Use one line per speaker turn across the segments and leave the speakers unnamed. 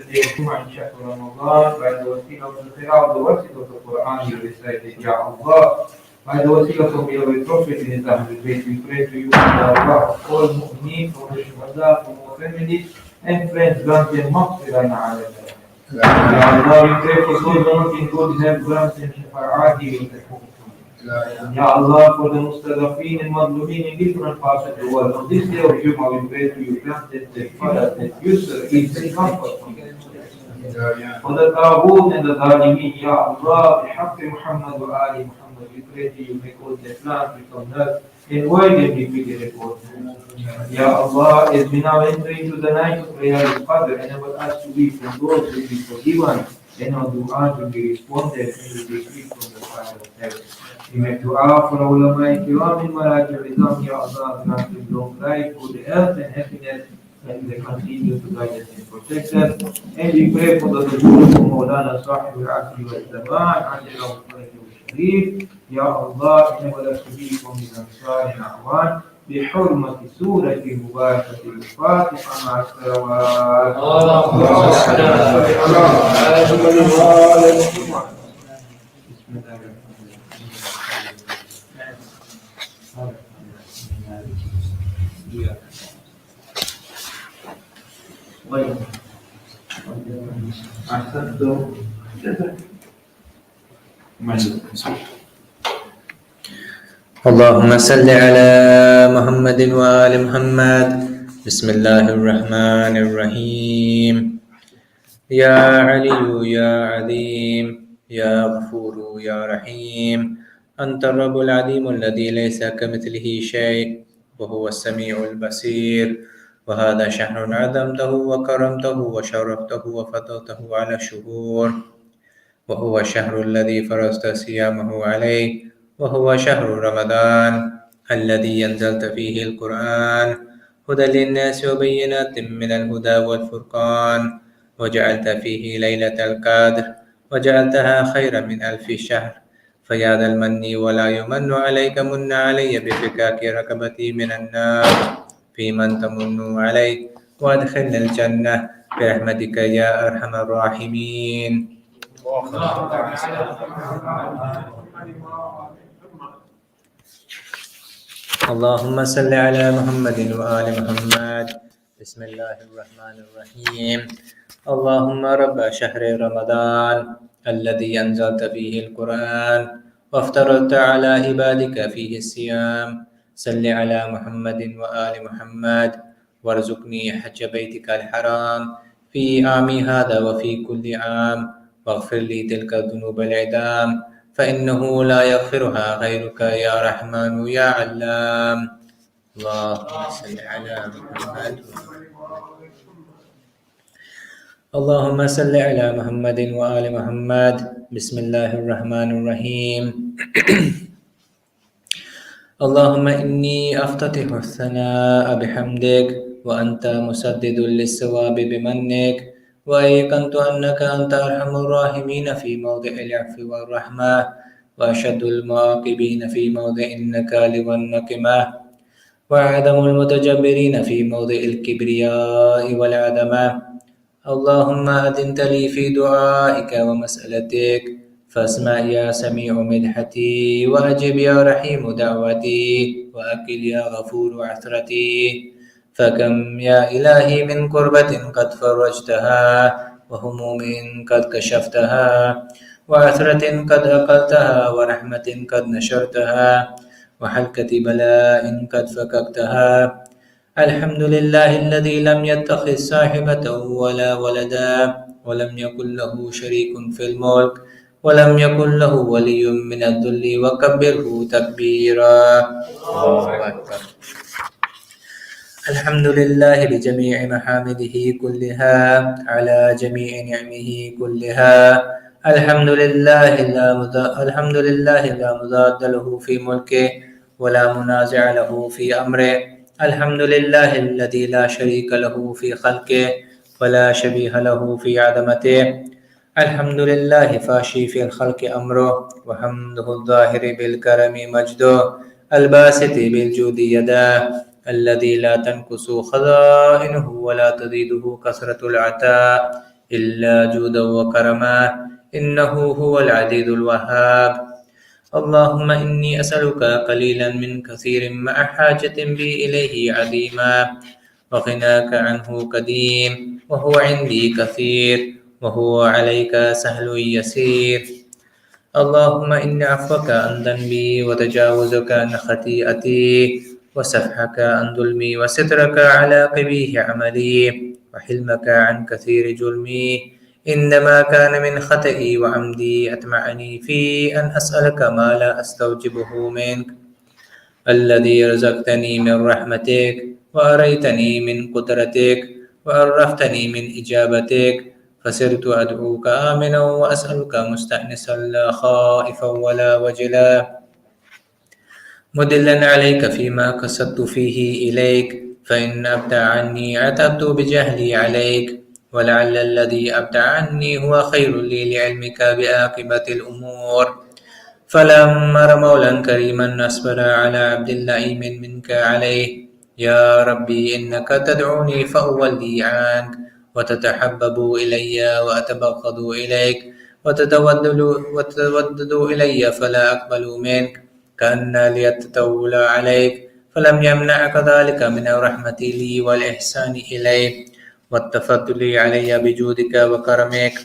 Shahru Ramadhan, by the wasila of the Qira'ah, the worship of the Qur'an, you recited, Ya Allah. By the wasila of your Prophet in his Ahlul Bayt, we pray to you, Ya Allah, all mu'mineen, for the Shuhada, for our families and friends, grant them maghfirah ala them. Ya Allah, we pray for those who in good health, grant them shafa'ati with the Ya Allah, for the Mustadafeen and Madlumeen in different parts of the world, on this day of Jummah, we pray to you, grant them the Farah, the Yusr, ease and comfort from them. For the Taghut and the Zalimeen, Ya Allah, bihaqqi Muhammad wa Ali Muhammad, we pray to you, make all their plans become null, and why them defeat the report. Ya Allah, as we now enter into the night of prayer with Qadr, enable us to be from those who will be forgiven, and our du'as will be responded, and will be free from the fire of hell. We make dua for ulama kiram and Maraja Rizam, Ya Allah, grant them long life, good health and happiness, and they continue to guide us and protect us. And we pray for the Dajjal of Maulana Sahib al-Asri wal-Zaman, Ajalahu al-Sharif. Ya Allah, enable us to be from his Ansar and Ahwan, بحرمة سورة المباركة الفاتحة مع الصلوات. اللهم صل على محمد. بسم الله
اللهم صل على محمد وآل محمد. بسم الله الرحمن الرحيم. يا علي يا عظيم يا غفور يا رحيم، أنت الرب العظيم الذي ليس كمثله شيء وهو السميع البصير. وهذا شهر عظمته وكرمته وشرفته وفضلته على الشهور، وهو الشهر الذي فرضت صيامه عليه، وهو شهر رمضان الذي أنزلت فيه القرآن هدى للناس وبينات من الهدى والفرقان، وجعلت فيه ليلة القدر وجعلتها خيرا من 1000 شهر. فيا ذا المن ولا يمن عليك، من علي بفكاك ركبتي من النار، في من تمن علي وادخلنا الجنة برحمتك يا أرحم الراحمين. اللهم صل على محمد وآل محمد. بسم الله الرحمن الرحيم. اللهم رب شهر رمضان الذي أنزلت فيه القرآن وافترضت على عبادك فيه الصيام، صل على محمد وآل محمد وارزقني حج بيتك الحرام في عامي هذا وفي كل عام، واغفر لي تلك الذنوب العظام فإنه لا يغفرها غيرك يا رحمن يا علام. اللهم صل على محمد. اللهم صل على محمد وآل محمد. بسم الله الرحمن الرحيم. اللهم إني أفتتح الثناء بحمدك، وأنت مسدد للصواب بمنك، وأيقنت أنك أنت أرحم الراحمين في موضع العفو والرحمة، وأشد المعاقبين في موضع النكال والنقمة، وأعظم المتجبرين في موضع الكبرياء والعظمة. اللهم أذنت لي في دعائك ومسألتك، فاسمع يا سميع مدحتي، وأجب يا رحيم دعوتي، وأكل يا غفور عثرتي. فكم يا إلهي من كربة قد فرجتها، وهموم قد كشفتها، وعثرة قد أقلتها، ورحمة قد نشرتها، وحلكة بلاء قد فككتها. الحمد لله الذي لم يتخذ صاحبة ولا ولدا، ولم يكن له شريك في الملك، ولم يكن له ولي من الذل، وكبره تكبيرا. الله أكبر. الحمد لله بجميع محامده كلها، على جميع نعمه كلها. الحمد لله لا مضاد له في ملكه، ولا منازع له في أمره. الحمد لله الذي لا شريك له في خلقه، ولا شبيه له في عظمته. الحمد لله فاشي في الخلق أمره، وحمده الظاهر بالكرم مجده، الباسط بالجود يداه، الذي لا تنقص خزائنه ولا تزيده كثرة العطاء. إلا جودا وكرما، إنه هو العزيز الوهاب. اللهم إني أسألك قليلا من كثير مع حاجة بي إليه عظيما، وغناك عنه قديم، وهو عندي كثير، وهو عليك سهل يسير. اللهم إن عفوك عن ذنبي، وتجاوزك عن خطيئتي، وسفحك عن ظلمي، وسترك على قبيح عملي، وحلمك عن كثير جرمي، إنما كان من خطئي وعمدي أطمعني في أن أسألك ما لا أستوجبه منك، الذي رزقتني من رحمتك، وأريتني من قدرتك، وعرفتني من إجابتك، فسرت أدعوك آمنا وأسألك مستأنسا لا خائفا ولا وجلا، مدلا عليك فيما قصدت فيه إليك، فإن أبدى عني عتبت بجهلي عليك، ولعل الذي أبدى عني هو خير لي لعلمك بعاقبة الأمور. فلما مولا كريما أصبر على عبد اللئيم منك عليه. يا ربي إنك تدعوني فأولي عنك، وتتحبب إلي وأتبغض إليك، وتتودد إلي فلا أقبل منك، كأن لي التطول عليك، فلم يمنعك ذلك من الرحمة لي والإحسان إلي والتفضل علي بجودك وكرمك،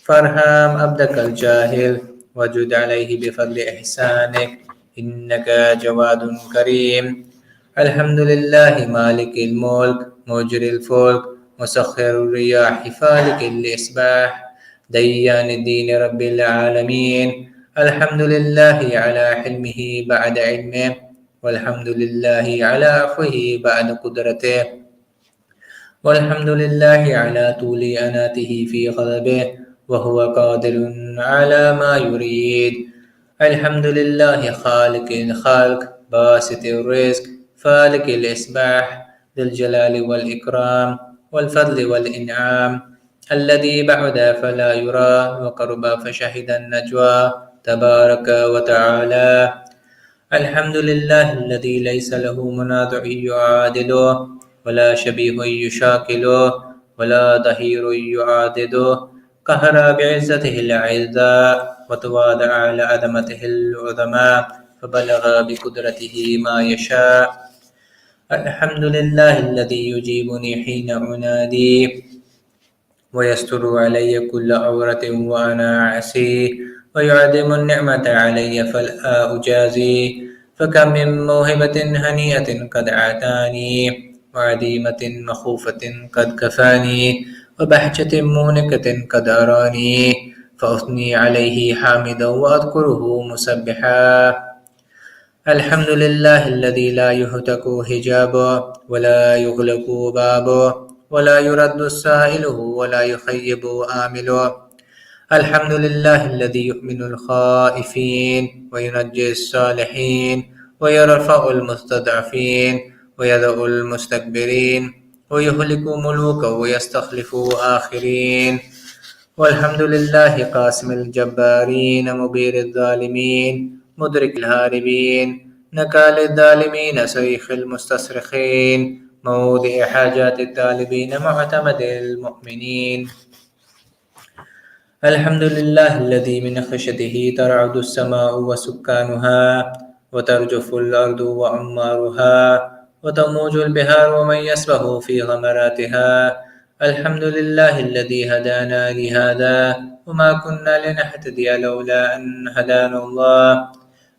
فارحم عبدك الجاهل، وجد عليه بفضل إحسانك، إنك جواد كريم. الحمد لله مالك الملك مجري الفلك مسخر الرياح فالك الإصباح ديان الدين رب العالمين. الحمد لله على حلمه بعد علمه، والحمد لله على عفوه بعد قدرته، والحمد لله على طول أناته في غضبه، وهو قادر على ما يريد. الحمد لله خالق الخلق باسط الرزق فالق الإصباح ذي الجلال والإكرام والفضل والإنعام، الذي بعد فلا يرى وقرب فشهد النجوى تبارك وتعالى. الحمد لله الذي ليس له منازع يعادله، ولا شبيه يشاكله، ولا ظهير يعاضده، قهر بعزته الأعزاء، وتواضع لعظمته العظماء، فبلغ بقدرته ما يشاء. الحمد لله الذي يجيبني حين أنادي، ويستر علي كل عورة وأنا أعصيه، ويعدم النعمة علي فلا أجازي، فكم من موهبة هنيئة قد أعطاني، وعديمة مخوفة قد كفاني، وبهجة مونكة قد أراني، فأثني عليه حامدا وأذكره مسبحا. الحمد لله الذي لا يهتك حجابه، ولا يغلق بابه، ولا يرد سائله، ولا يخيب آمله. الحمد لله الذي يؤمن الخائفين، وينجي الصالحين، ويرفع المستضعفين، ويذر المستكبرين، ويهلك ملوكا ويستخلف آخرين. والحمد لله قاسم الجبارين مبير الظالمين مدرك الهاربين نكال الظالمين سيخ المستصرخين موضع حاجات الطالبين معتمد المؤمنين. الحمد لله الذي من خشيته ترعد السماء وسكانها، وترجف الأرض وعمارها، وتموج البحار ومن يسبح في غمراتها. الحمد لله الذي هدانا لهذا، وما كنا لنهتدي لولا أن هدانا الله.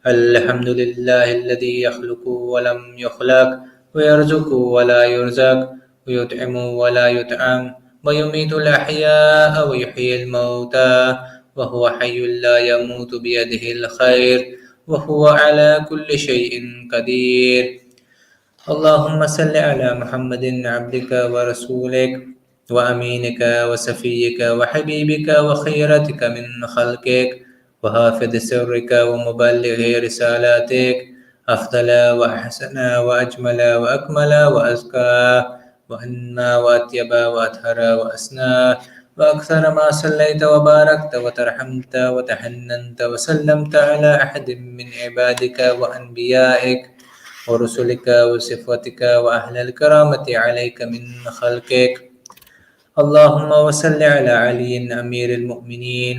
الحمد لله الذي يخلق ولم يخلق، ويرزق ولا يرزق، ويطعم ولا يطعم، ويميت الأحياء ويحيي الموتى، وهو حي لا يموت بيده الخير، وهو على كل شيء قدير. اللهم صل على محمد عبدك ورسولك وأمينك وسفيك وحبيبك وخيرتك من خلقك، وحافظ سرك ومبلغ رسالاتك، أفضل وأحسن وأجمل وأكمل وأزكى وأنى وأطيب وأطهر وأسنى، وأكثر ما صليت وباركت وترحمت وتحننت وسلمت على أحد من عبادك وأنبيائك ورسلك وصفوتك وأهل الكرامة عليك من خلقك. اللهم وصل على علي أمير المؤمنين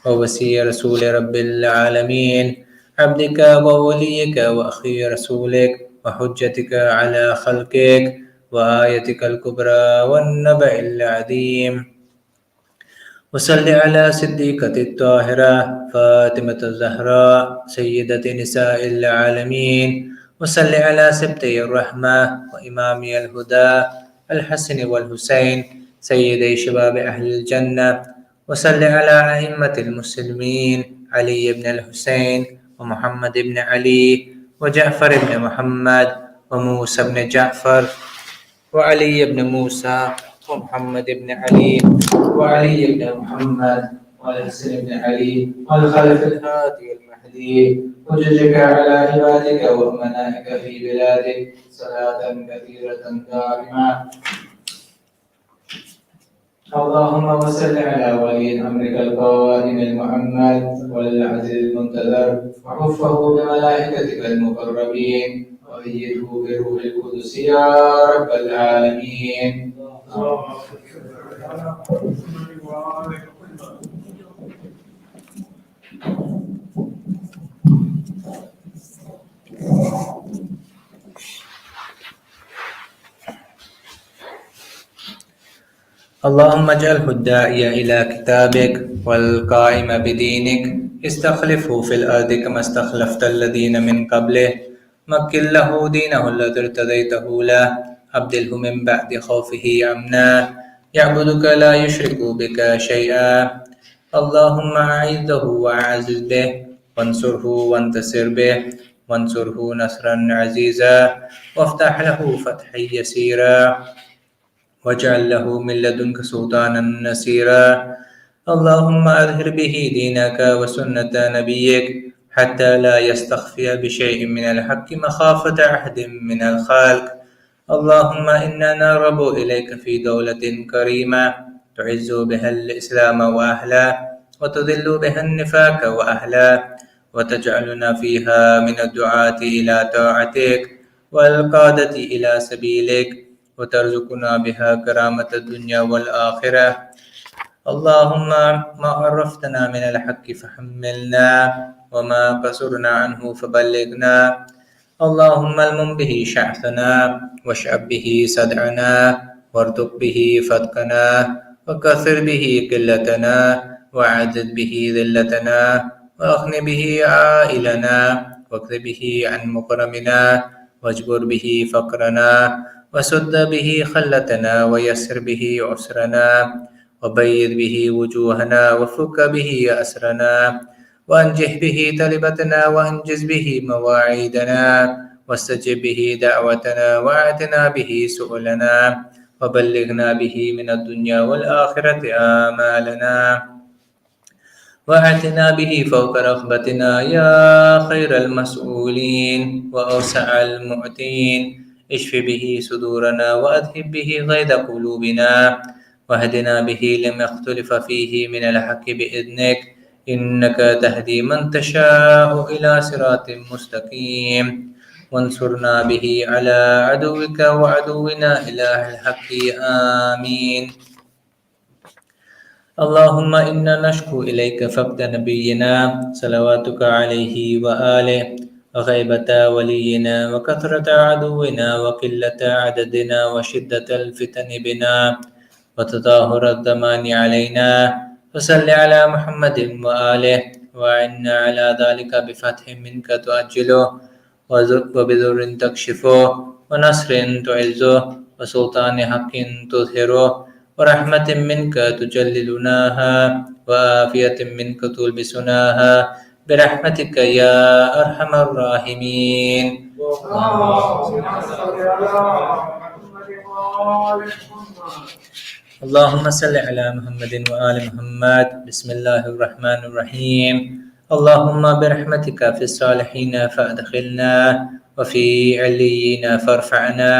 ووصي رسول رب العالمين، عبدك ووليك وأخي رسولك وحجتك على خلقك وآيتك الكبرى والنبأ العظيم. وصل على صديقة الطاهرة فاطمة الزهراء سيدة نساء العالمين. وصل على سبتي الرحمة وإمامي الهدى الحسن والحسين سيدي شباب أهل الجنة. وصل على أئمة المسلمين علي بن الحسين ومحمد بن علي وجعفر بن محمد وموسى بن جعفر وعلي بن موسى ومحمد بن علي وعلي بن محمد والحسن بن علي والخلف الهادي المهدي. وجزك على عبادك وأمنائك في بلادك صلاة كثيرة دائمة. اللهم وصل على ولي أمرك القائم المؤمل والعزيز المنتظر وحفه بملائكتك المقربين وأيده بروح القدس يا رب العالمين. اللهم اجعله الداعي إلى كتابك والقائم بدينك، استخلفه في الأرض كما استخلفت الذين من قبله، مكن له دينه الذي ارتضيته له، أبدله من بعد خوفه أمنا، يعبدك لا يشرك بك شيئا. اللهم أعزه وأعزز به، وانصره وانتصر به، وانصره نصرا عزيزا، وافتح له فتحا يسيرا، واجعل له من لدنك سلطانا نصيرا. اللهم أظهر به دينك وسنة نبيك حتى لا يستخفي بشيء من الحق مخافة أحد من الخلق. اللهم إنا نرغب إليك في دولة كريمة تعز بها الإسلام وأهله، وتذل بها النفاق وأهله، وتجعلنا فيها من الدعاة إلى طاعتك والقادة إلى سبيلك، وترزقنا بها كرامة الدنيا والآخرة. اللهم ما عرفتنا من الحق فحملنا، وما قصرنا عنه فبلغنا. اللهم المم به شعثنا، واشعب به صدعنا، وارتق به فتقنا، وكثر به قلتنا، وعدد به ذلتنا، وأغن به عائلنا، واكذ به عن مكرمنا، واجبر به فقرنا، وسد به خلتنا، ويسر به عسرنا، وبيض به وجوهنا، وفك به أسرنا، وأنجح به طلبتنا، وأنجز به مواعيدنا، واستجب به دعوتنا، وأعتنا به سؤلنا، وبلغنا به من الدنيا والآخرة آمالنا، وأعتنا به فوق رغبتنا يا خير المسؤولين وأوسع المعطين. اشف به صدورنا، وأذهب به غيظ قلوبنا، واهدنا به لما اختلف فيه من الحق بإذنك، إنك تهدي من تشاء إلى صراط مستقيم. وانصرنا به على عدوك وعدونا إله الحق آمين. اللهم إنا نشكو إليك فقد نبينا صلواتك عليه وآله، وغيبة ولينا، وكثرة عدونا، وقلة عددنا، وشدة الفتن بنا، وتظاهر الزمان علينا. فصل على محمد وآله، وأعنا على ذلك بفتح منك تؤجله، وبذر تكشفه، ونصر تعزه، وسلطان حق تظهره، ورحمة منك تجللناها، وعافية منك تلبسناها، برحمتك يا أرحم الراحمين. اللهم صل على محمد وآل محمد. بسم الله الرحمن الرحيم. اللهم برحمتك في الصالحين فأدخلنا، وفي عليين فارفعنا،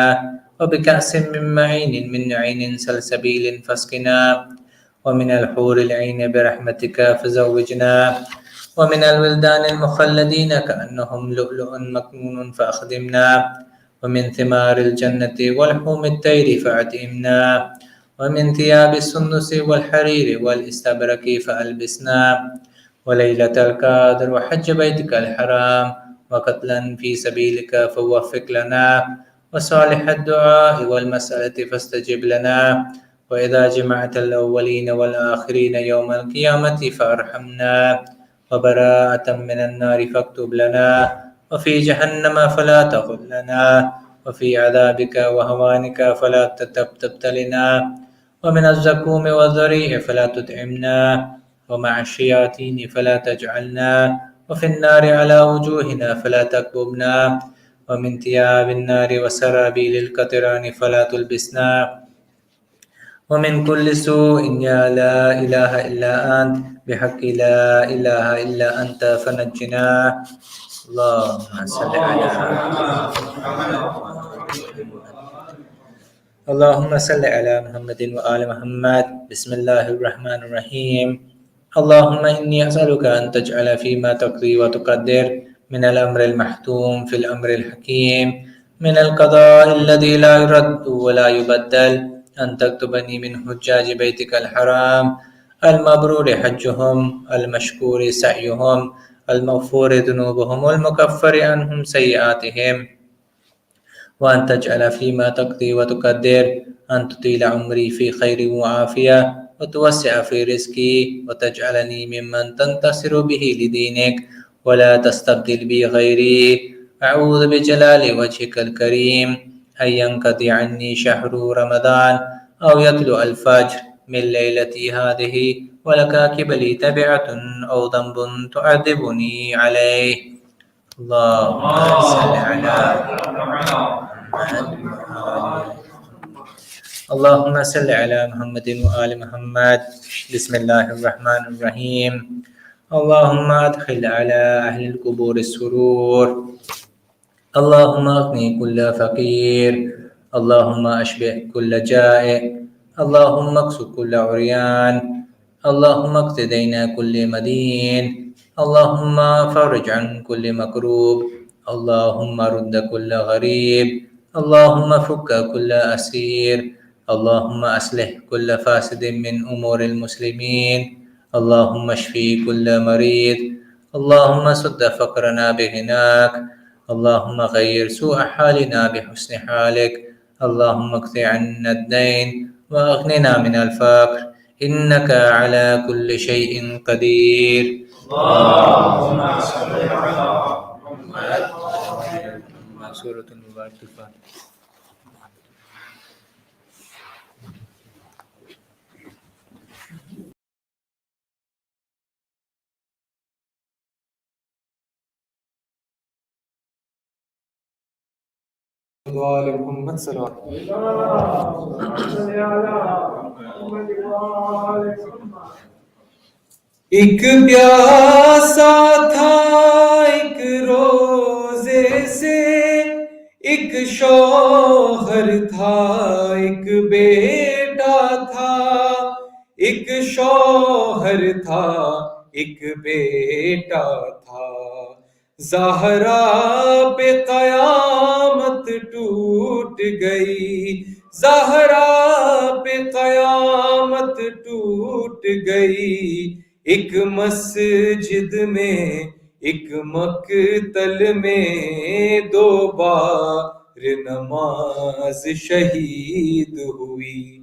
وبكأس من معين من عين سلسبيل فاسقنا، ومن الحور العين برحمتك فزوجنا، ومن الولدان المخلدين كأنهم لؤلؤ مكنون فأخدمنا، ومن ثمار الجنة ولحوم الطير فأطعمنا، ومن ثياب السندس والحرير والاستبرق فألبسنا وليلة القدر وحج بيتك الحرام وقتلا في سبيلك فوفق لنا وصالح الدعاء والمسألة فاستجب لنا وإذا جمعت الأولين والآخرين يوم القيامة فارحمنا وبراءة من النار فاكتب لنا وفي جهنم فلا تغل لنا وفي عذابك وهوانك فلا تبتلنا ومن الزكوم والذريع فلا تطعمنا ومع الشياطين فلا تجعلنا وفي النار على وجوهنا فلا تكببنا ومن ثياب النار وسرابيل القطران فلا تلبسنا ومن كل سوء يا لا إله إلا أنت بحق لا إله إلا أنت فنجنا اللهم صل على اللهم صل على محمد وآل محمد بسم الله الرحمن الرحيم اللهم إني أسألك أن تجعل فيما تقضي وتقدر من الأمر المحتوم في الأمر الحكيم من القضاء الذي لا يرد ولا يبدل أن تكتبني من حجاج بيتك الحرام المبرور حجهم المشكور سعيهم المغفور ذنوبهم والمكفر عنهم سيئاتهم وأن تجعل فيما تقضي وتقدر أن تطيل عمري في خير وعافية وتوسع في رزقي وتجعلني ممن تنتصر به لدينك ولا تستبدل بي غيري أعوذ بجلال وجهك الكريم أن ينقضي عني شهر رمضان أو يطلع الفجر من ليلتي هذه ولكاكب لي تبعة أو ذنب تعذبني عليه اللهم صل على اللهم صل على محمد وآل محمد بسم الله الرحمن الرحيم اللهم أدخل على أهل القبور السرور اللهم أغني كل فقير اللهم أشبع كل جائع اللهم اكس كل عريان اللهم اقض دين كل مدين اللهم فرج عن كل مكروب اللهم رد كل غريب اللهم فك كل أسير اللهم أصلح كل فاسد من أمور المسلمين اللهم اشفي كل مريض اللهم سد فقرنا بغناك اللهم غير سوء حالنا بحسن حالك اللهم اقض عنا الدين وأغننا من الفقر إنك على كل شيء قدير اللهم صل على محمد سورة المبارك الفاتحة
ایک پیاسا تھا ایک روزے سے ایک شوہر تھا ایک بیٹا تھا ایک شوہر تھا ایک بیٹا تھا زہرا پہ قیامت ٹوٹ گئی زہرا پہ قیامت ٹوٹ گئی ایک مسجد میں ایک مقتل میں دو بار نماز شہید ہوئی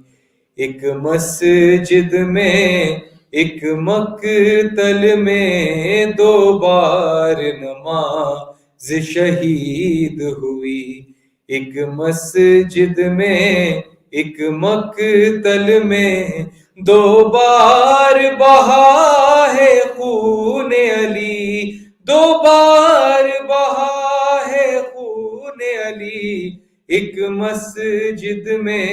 ایک مسجد میں ایک مقتل میں دو بار نماز شہید ہوئی ایک مسجد میں ایک مقتل میں دو بار بہا ہے خون علی دو بار بہا ہے خون علی ایک مسجد میں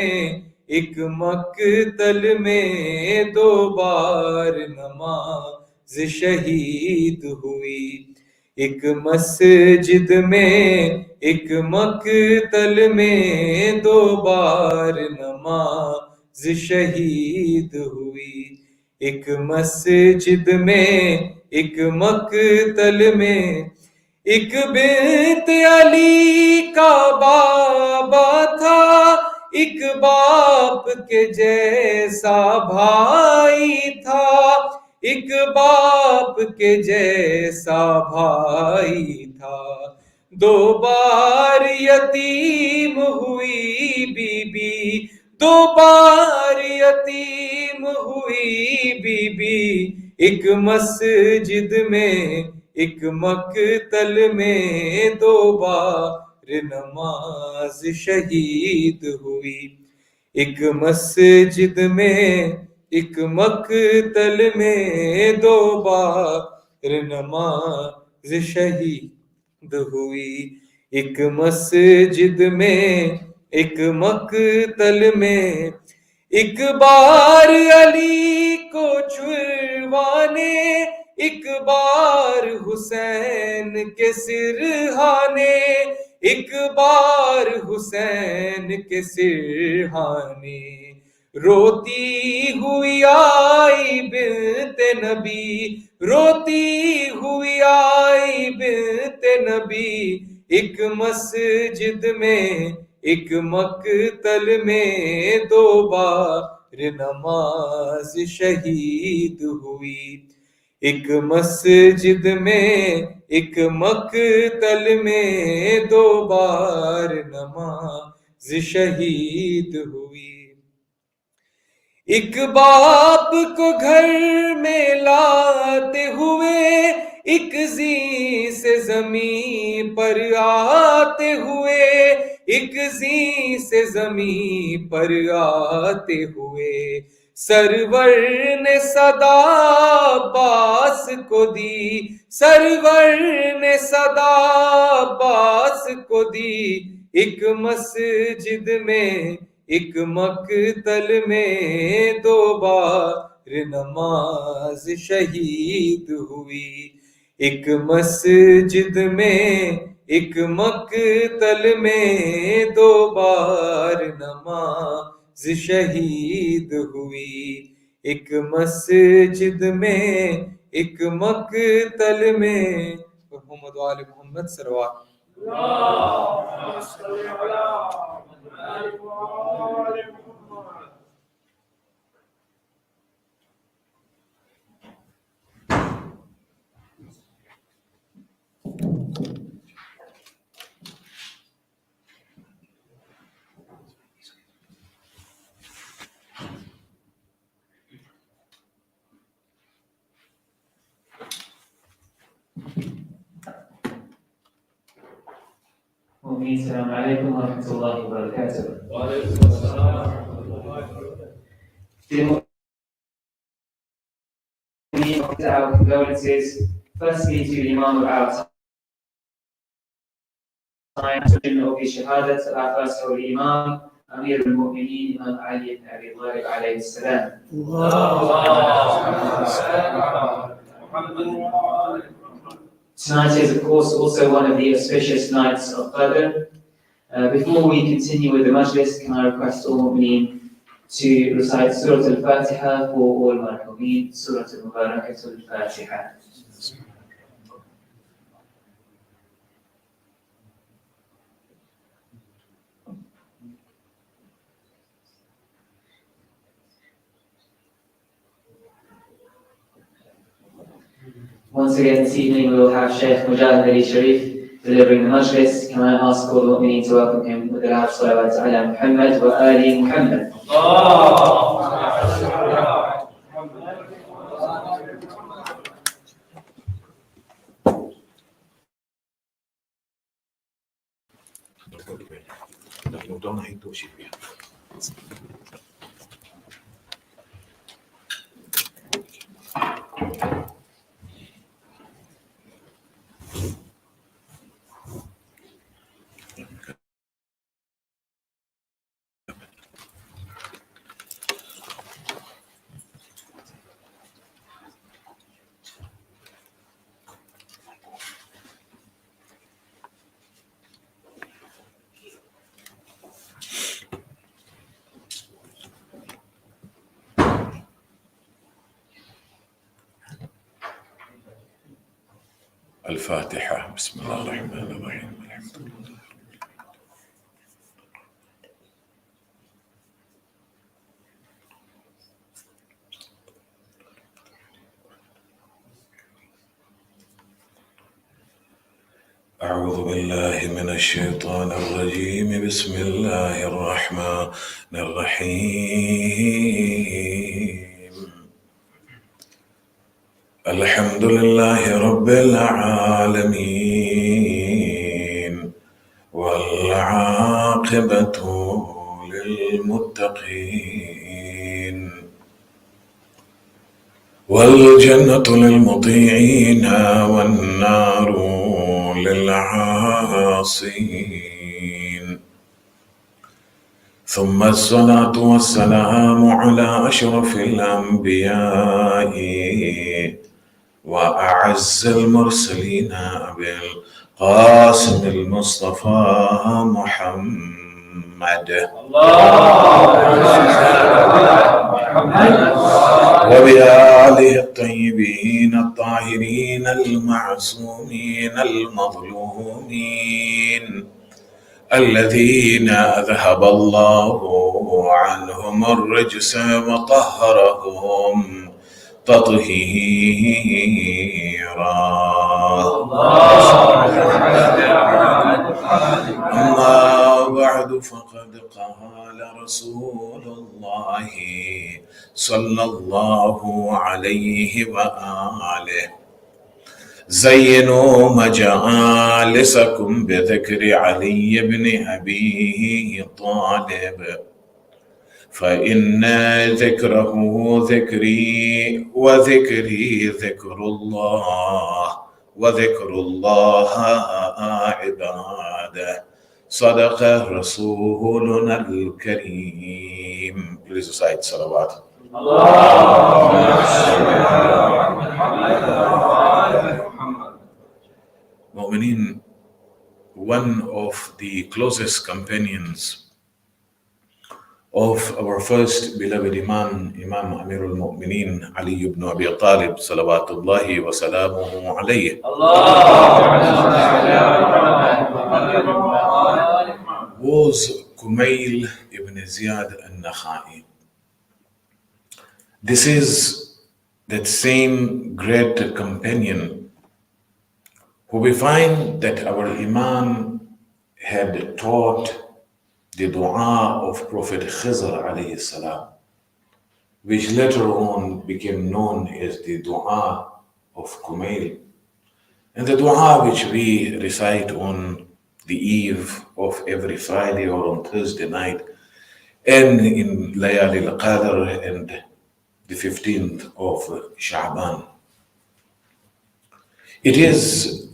ایک مقتل میں دو بار نماز شہید ہوئی ایک مسجد میں ایک مقتل میں دو بار نماز شہید ہوئی ایک مسجد میں ایک مقتل میں ایک بنت علی کا بابا تھا ایک باپ کے جیسا بھائی تھا، ایک باپ کے جیسا بھائی تھا، دو بار یتیم ہوئی بی بی، دو بار یتیم ہوئی بی بی، ایک مسجد میں ایک مقتل میں دو بار نماز شہید ہوئی، ایک مسجد میں ایک مقتل میں دو بار نماز شہید ہوئی، ایک مسجد میں ایک مقتل میں، ایک بار علی کو چھڑوانے، ایک بار حسین کے سرہانے، ایک بار حسین کے سرہانے، روتی ہوئی آئی بنت نبی، روتی ہوئی آئی بنت نبی، ایک مسجد میں ایک مقتل میں دو بار نماز شہید ہوئی، ایک مسجد میں ایک مقتل میں دو بار نماز شہید ہوئی، ایک باپ کو گھر میں لاتے ہوئے، ایک زین سے زمین پر آتے ہوئے، ایک زین سے زمین پر آتے ہوئے، سرور نے صدا عباس کو دی، سرور نے صدا عباس کو دی، ایک مسجد میں ایک مقتل میں دو بار نماز شہید ہوئی، ایک مسجد میں ایک مقتل میں دو بار نماز شہید ہوئی، ایک مسجد میں ایک مقتل میں، محمد وآل محمد صلوات
اللهم صل على محمد وآل محمد. السلام عليكم ورحمة الله وبركاته. وعليكم السلام ورحمة الله وبركاته. Our condolences firstly to the Imam of our time, of the Shahadat, our first holy Imam, Amir al-Mu'mineen, Imam Ali ibn Abi Talib alayhi salam. Tonight is, of course, also one of the auspicious nights of Qadr. Before we continue with the Majlis, can I request all Mu'mineen to recite Surah al-Fatiha for all Marhumeen, Surah al-Mubarakah al-Fatiha. Once again this evening we will have Shaykh Mujahidali Sharif delivering the Majlis. Can I ask all the Mu'mineen to welcome him with a loud salawat ala Muhammad wa ali Muhammad.
الفاتحة. بسم الله الرحمن الرحيم. أعوذ بالله من الشيطان الرجيم بسم الله الرحمن الرحيم الحمد لله رب العالمين والعاقبة للمتقين والجنة للمطيعين والنار للعاصين ثم الصلاة والسلام على أشرف الأنبياء وأعز المرسلين أبي القاسم المصطفى محمد وبآله الطيبين الطاهرين المعصومين المظلومين الذين أذهب الله عنهم الرجس وطهرهم تطهيرا. أما بعد فقد قال رسول الله صلى الله عليه وآله زينوا مجالسكم بذكر علي بن أبي طالب فإن ذكره ذكري وذكري ذكر الله وذكر الله عباده صدق رسولنا الكريم. Please recite salawat. Mu'mineen, one of the closest companions of our first beloved Imam Amirul Mu'mineen Ali ibn Abi Talib salawatullahi wa salamuhu alayhi was Kumail ibn Ziyad al-Nakhai. This is that same great companion who we find that our Imam had taught the dua of Prophet Khizr alayhi salam, which later on became known as the dua of Kumail, and the dua which we recite on the eve of every Friday or on Thursday night, and in Laylatul Qadr and the 15th of Sha'ban. It is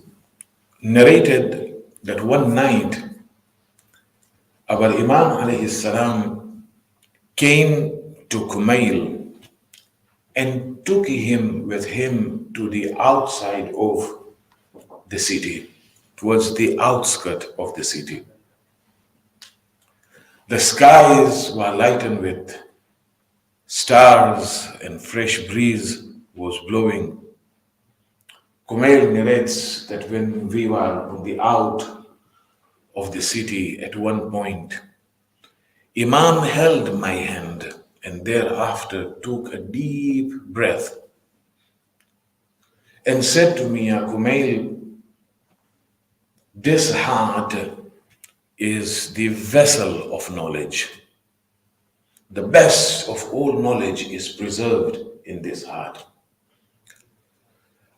narrated that one night our Imam alayhi salam came to Kumail and took him with him to the outside of the city, towards the outskirts of the city. The skies were lightened with stars and fresh breeze was blowing. Kumail narrates that when we were on the out of the city at one point, Imam held my hand and thereafter took a deep breath and said to me, Ya Kumail, this heart is the vessel of knowledge. The best of all knowledge is preserved in this heart.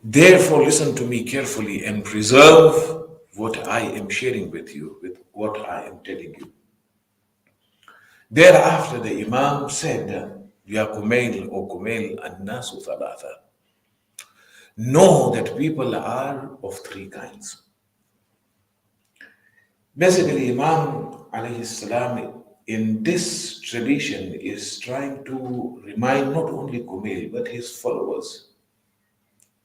Therefore, listen to me carefully and preserve what I am sharing with you, with what I am telling you. Thereafter, the Imam said, Ya Kumail, O Kumail, an-nasu thalatha. Know that people are of three kinds. Basically, Imam alayhi salam in this tradition is trying to remind not only Kumail but his followers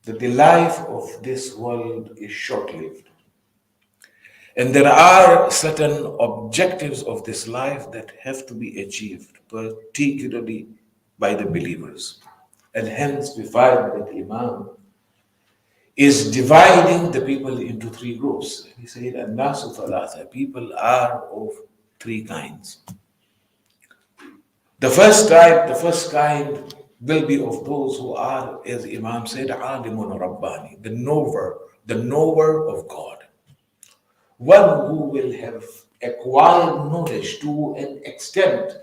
that the life of this world is short-lived. And there are certain objectives of this life that have to be achieved, particularly by the believers. And hence we find that Imam is dividing the people into three groups. He said, An-nasu thalatha, people are of three kinds. The first kind will be of those who are, as Imam said, alimun rabbani, the knower of God. one who will have acquired knowledge to an extent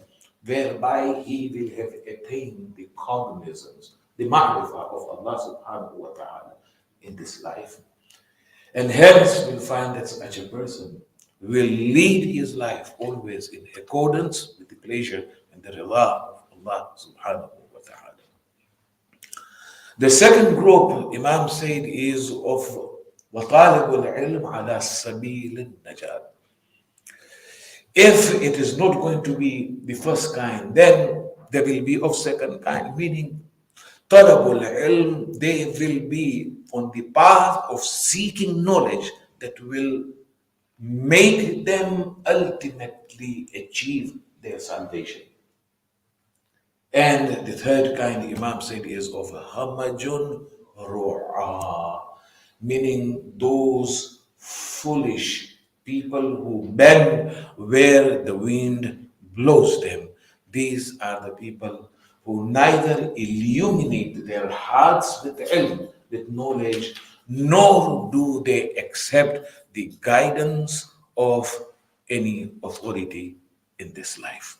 whereby he will have attained the cognizance, the ma'rifah of Allah subhanahu wa ta'ala in this life. And hence we'll find that such a person will lead his life always in accordance with the pleasure and the rida of Allah subhanahu wa ta'ala. The second group, Imam said, is of وَطَالِبُ الْعِلْمِ عَلَى سَبِيلِ النَّجَاةِ. If it is not going to be the first kind, then there will be of second kind, meaning طَلَبُ الْعِلْمِ, they will be on the path of seeking knowledge that will make them ultimately achieve their salvation. And the third kind, Imam said, is of hamajun ru'a, meaning those foolish people who bend where the wind blows them. These are the people who neither illuminate their hearts with ilm, with knowledge, nor do they accept the guidance of any authority in this life.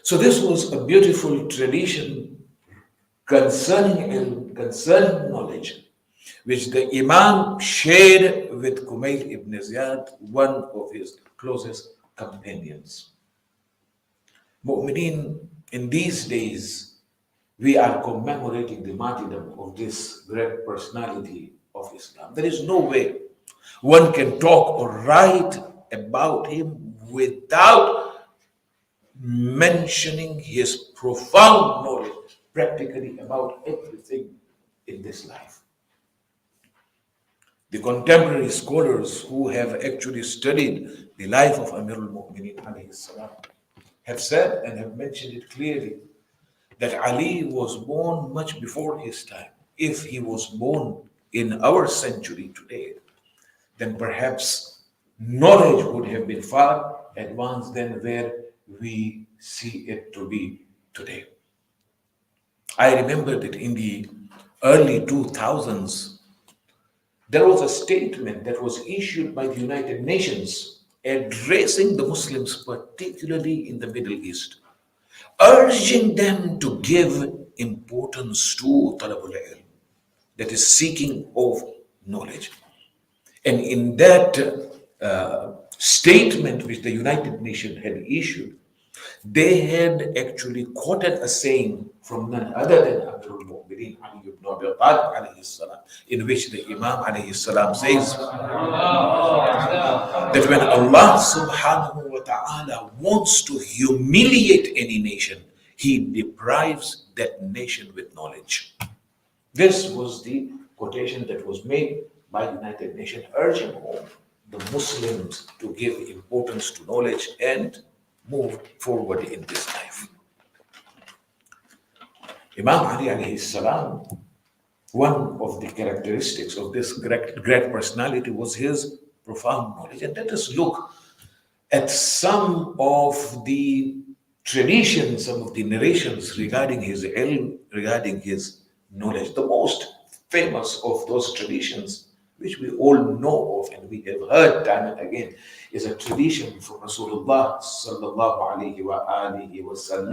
So this was a beautiful tradition concerning ilm, concerning knowledge, which the Imam shared with Kumail ibn Ziyad, one of his closest companions. Mu'mineen, in these days, we are commemorating the martyrdom of this great personality of Islam. There is no way one can talk or write about him without mentioning his profound knowledge practically about everything in this life. The contemporary scholars who have actually studied the life of Amir al-Mu'mineen alayhi salam have said and have mentioned it clearly that Ali was born much before his time. If he was born in our century today, then perhaps knowledge would have been far advanced than where we see it to be today. I remember that in the early 2000s, there was a statement that was issued by the United Nations addressing the Muslims, particularly in the Middle East, urging them to give importance to talabul ilm, that is seeking of knowledge. And in that statement which the United Nations had issued, they had actually quoted a saying from none other than Amirul Mu'mineen Ali ibn Abi Talib alayhi salam, in which the Imam alayhi salam says that when Allah subhanahu wa ta'ala wants to humiliate any nation, he deprives that nation with knowledge. This was the quotation that was made by the United Nations, urging all the Muslims to give importance to knowledge and move forward in this life. Imam Ali alayhi salam, one of the characteristics of this great personality was his profound knowledge. And let us look at some of the traditions, some of the narrations regarding his ilm, regarding his knowledge. The most famous of those traditions, which we all know of and we have heard time and again, is a tradition from Rasulullah sallallahu alayhi wa alihi wa sallam,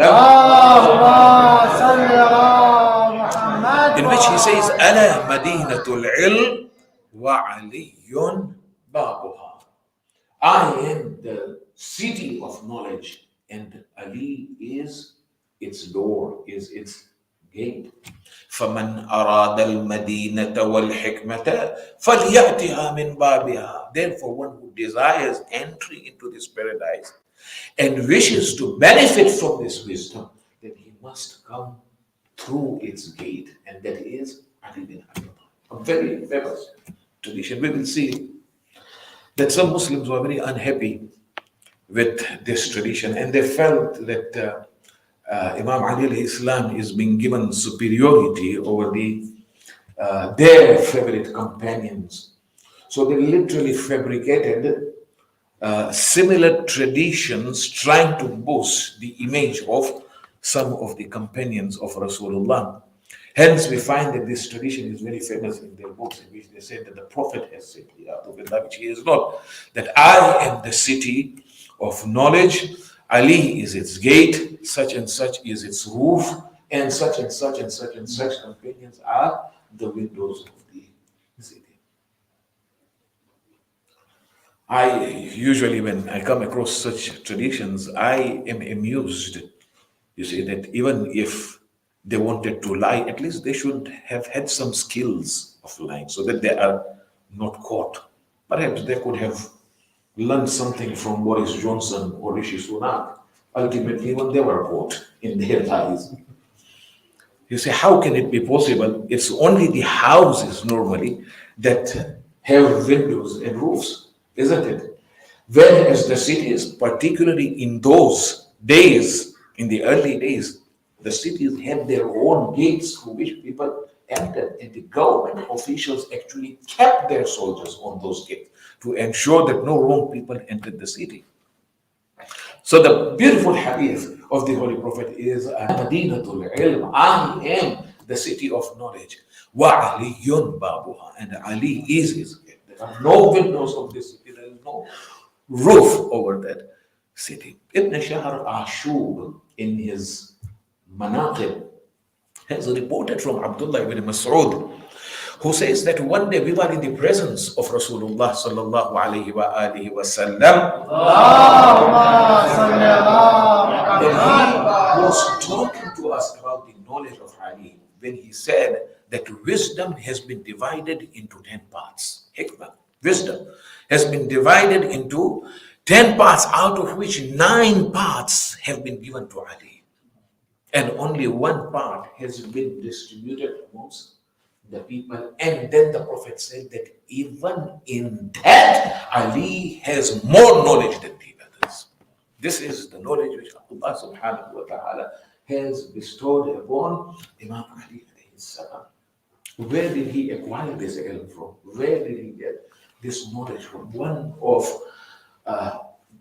in which he says, "Ana madinatul ilm wa aliyun babuha." I am the city of knowledge, and Ali is its door, is its gate. فَمَنْ أَرَادَ الْمَدِينَةَ وَالْحِكْمَةَ فَلْيَأْتِهَا مِنْ بَابِهَا. Therefore, one who desires entry into this paradise and wishes to benefit from this wisdom, then he must come through its gate, and that is Ali bin Abi Talib. A very famous tradition. We will see that some Muslims were very unhappy with this tradition, and they felt that Imam Ali alayhi salam is being given superiority over their favorite companions. So they literally fabricated similar traditions trying to boost the image of some of the companions of Rasulullah. Hence, we find that this tradition is very famous in their books, in which they say that the Prophet has said, which he is not, that I am the city of knowledge, Ali is its gate, such and such is its roof, and such and such and such and such companions are the windows of the city. I usually, when I come across such traditions, I am amused. You see, that even if they wanted to lie, at least they should have had some skills of lying so that they are not caught. Perhaps they could have learned something from Boris Johnson or Rishi Sunak, ultimately when they were caught in their lies. You say, how can it be possible? It's only the houses normally that have windows and roofs, isn't it? Whereas the cities, particularly in those days, in the early days, the cities had their own gates through which people entered, and the government officials actually kept their soldiers on those gates to ensure that no wrong people entered the city. So the beautiful hadith of the Holy Prophet is Madinatul Ilm. I am the city of knowledge. Wa Aliyun Babuha, and Ali is his gate. There are no windows of this city, there is no roof over that city. Ibn Shahr Ashub in his Manaqib has reported from Abdullah ibn Mas'ud, who says that one day we were in the presence of Rasulullah sallallahu alayhi wa alihi wa sallam. And he was talking to us about the knowledge of Ali when he said that wisdom has been divided into 10 parts. Hikmah, wisdom has been divided into 10 parts, out of which 9 parts have been given to Ali. And only 1 part has been distributed amongst the people. And then the Prophet said that even in that, Ali has more knowledge than the others. This is the knowledge which Allah subhanahu wa ta'ala has bestowed upon Imam Ali alayhi salam. Where did he acquire this ilm from? Where did he get this knowledge from? One of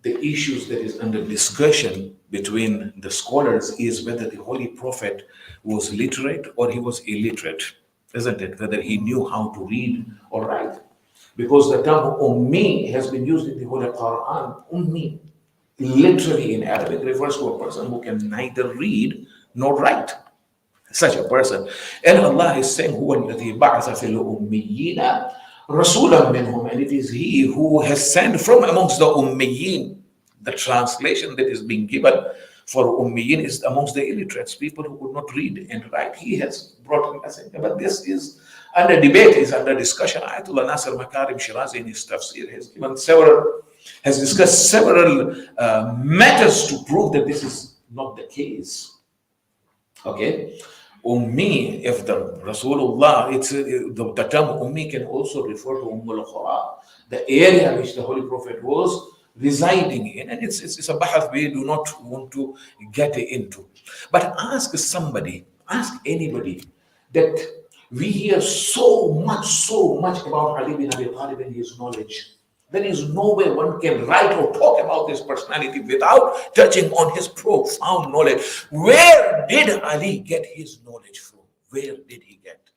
the issues that is under discussion between the scholars is whether the Holy Prophet was literate or he was illiterate, isn't it? Whether he knew how to read or write. Because the term ummi has been used in the Holy Quran. Ummi, literally in Arabic, refers to a person who can neither read nor write. Such a person. And Allah is saying, هُوَ الَّذِي بَعَثَ فِي الْأُمِّيِّينَ رَسُولًا مِّنْهُمْ, and it is he who has sent from amongst the ummiyin. The translation that is being given for ummiyin is amongst the illiterates, people who could not read and write. He has brought a message, but this is under debate, is under discussion. Ayatollah Nasir Makarim Shirazi in his tafsir has discussed several matters to prove that this is not the case. Okay. Ummi, if the Rasulullah, the term Ummi can also refer to Qura, the area which the Holy Prophet was residing in, and it's a bahath we do not want to get into. But ask anybody that we hear so much about Ali bin Abi Talib and his knowledge. There is no way one can write or talk about this personality without touching on his profound knowledge. Where did Ali get his knowledge from? Where did he get?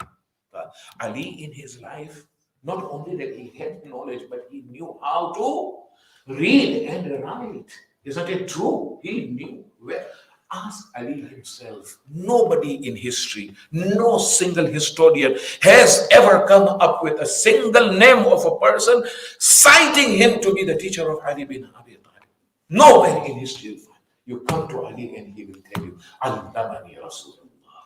Ali in his life, not only that he had knowledge, but he knew how to read and write. Isn't it true? He knew where. Ask Ali himself. Nobody in history, no single historian has ever come up with a single name of a person citing him to be the teacher of Ali bin Abi Talib. Nowhere in history you come to Ali and he will tell you, Allamani Rasulullah.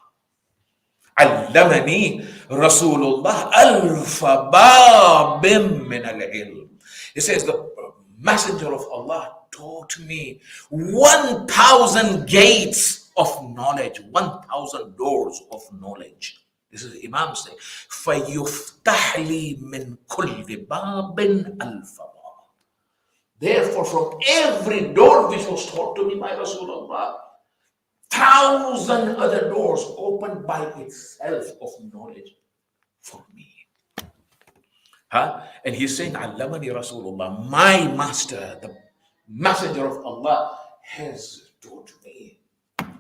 Allamani Rasulullah alfa babim min al-ilm. He says the Messenger of Allah taught me 1,000 gates of knowledge, 1,000 doors of knowledge. This is Imam saying, فَيُفْتَحْ لِي مِنْ كُلِّ بَابٍ أَلْفَ بَابٍ. Therefore, from every door which was taught to me by Rasulullah, 1,000 other doors opened by itself of knowledge for me. And he's saying, Allamani Rasulullah, my master, the Messenger of Allah, has taught me.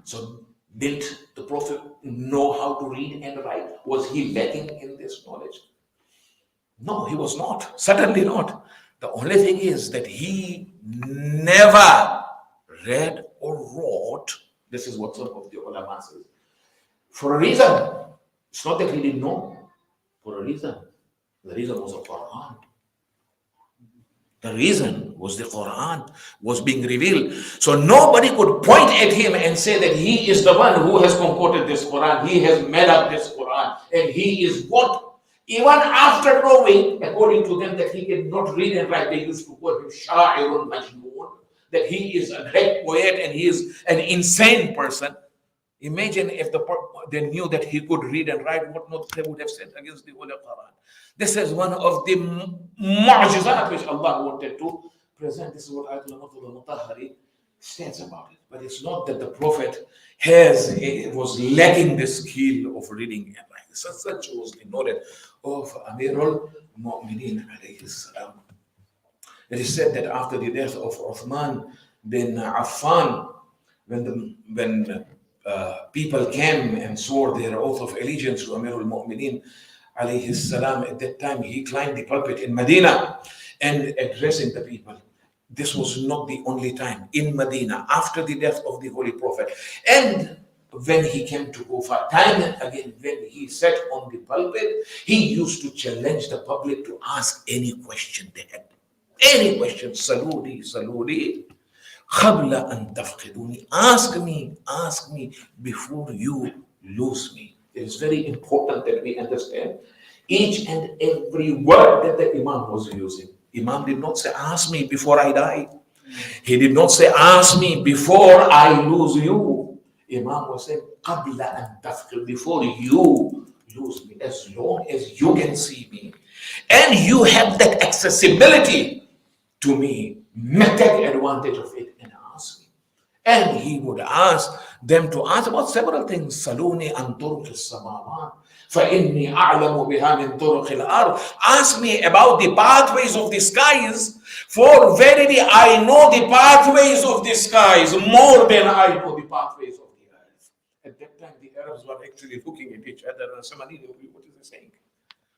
So Didn't the Prophet know how to read and write? Was he lacking in this knowledge? No, he was not. Certainly not. The only thing is that he never read or wrote. This is what some of the ulama says. For a reason. It's not that he didn't know. For a reason. The reason was the Quran. The reason was the Quran was being revealed. So nobody could point at him and say that he is the one who has concocted this Quran. He has made up this Quran. And he is what? Even after knowing, according to them, that he cannot read and write, they used to call him Sha'irun Majnoon, that he is a great poet and he is an insane person. Imagine if they knew that he could read and write, what not they would have said against the Holy Quran. This is one of the mu'jizat which Allah wanted to present. This is what Ayatul Mutahhari states about it. But it's not that the Prophet was lacking the skill of reading and writing. Such was the knowledge of Amirul Mu'mineen alayhi salam. It is said that after the death of Uthman bin Affan, when people came and swore their oath of allegiance to Amirul Mu'mineen alayhi salam, at that time he climbed the pulpit in Medina and addressing the people. This was not the only time in Medina after the death of the Holy Prophet. And when he came to Kufa, time and again, when he sat on the pulpit, he used to challenge the public to ask any question they had. Any question. Saludi, Khabla an tafqiduni. Ask me before you lose me. It is very important that we understand each and every word that the Imam was using. Imam did not say, ask me before I die. He did not say, ask me before I lose you. Imam was saying, Qabla an tafqid, before you lose me, as long as you can see me and you have that accessibility to me, take advantage of it and ask me. And he would ask them to ask about several things. Saluni an turuq as-samawat fa inni a'lamu biha min turuq al-ard. Ask me about the pathways of the skies, for verily I know the pathways of the skies more than I know the pathways of the earth. At that time, the Arabs were actually looking at each other and saying, what is he saying?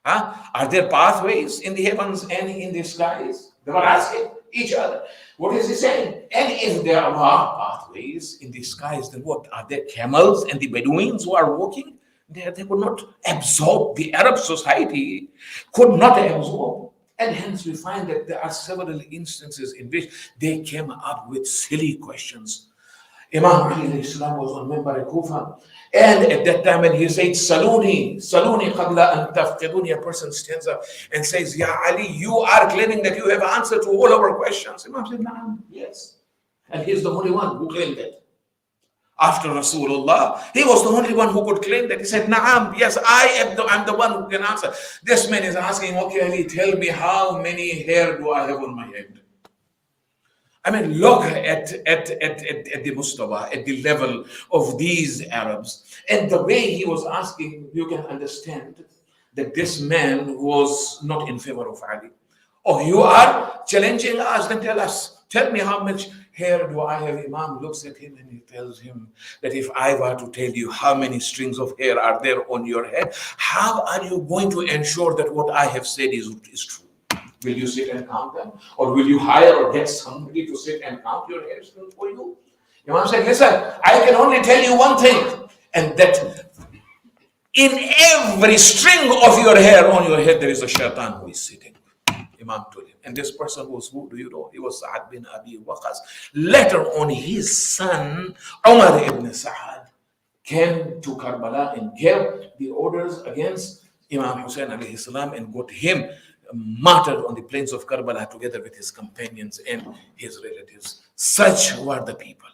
Are there pathways in the heavens and in the skies? They were asking each other, what is he saying? And if there are pathways in the skies, then what? Are there camels and the Bedouins who are walking? They could not absorb. The Arab society could not absorb. And hence we find that there are several instances in which they came up with silly questions. Imam Ali Islam was on Mimbar al-Kufa, and at that time when he said, Saluni qabla an tafqiduni, a person stands up and says, Ya Ali, you are claiming that you have answered to all our questions. Imam said, Naam, yes. And he's the only one who claimed that. After Rasulullah, he was the only one who could claim that. He said, Naam, yes, I'm the one who can answer. This man is asking, okay, Ali, tell me how many hair do I have on my head? I mean, look at the mustawa, at the level of these Arabs. And the way he was asking, you can understand that this man was not in favor of Ali. Oh, you are challenging us, then tell me how much hair do I have? Imam looks at him and he tells him that if I were to tell you how many strings of hair are there on your head, how are you going to ensure that what I have said is true? Will you sit and count them? Or will you hire or get somebody to sit and count your hairs for you? Imam said, listen, I can only tell you one thing, and that in every string of your hair on your head, there is a shaitan who is sitting. Imam told him. And this person was who? Do you know? He was Sa'ad bin Abi Waqqas. Later on, his son, Umar ibn Sa'ad, came to Karbala and gave the orders against Imam Hussein alayhi salam and got him martyred on the plains of Karbala together with his companions and his relatives. Such were the people.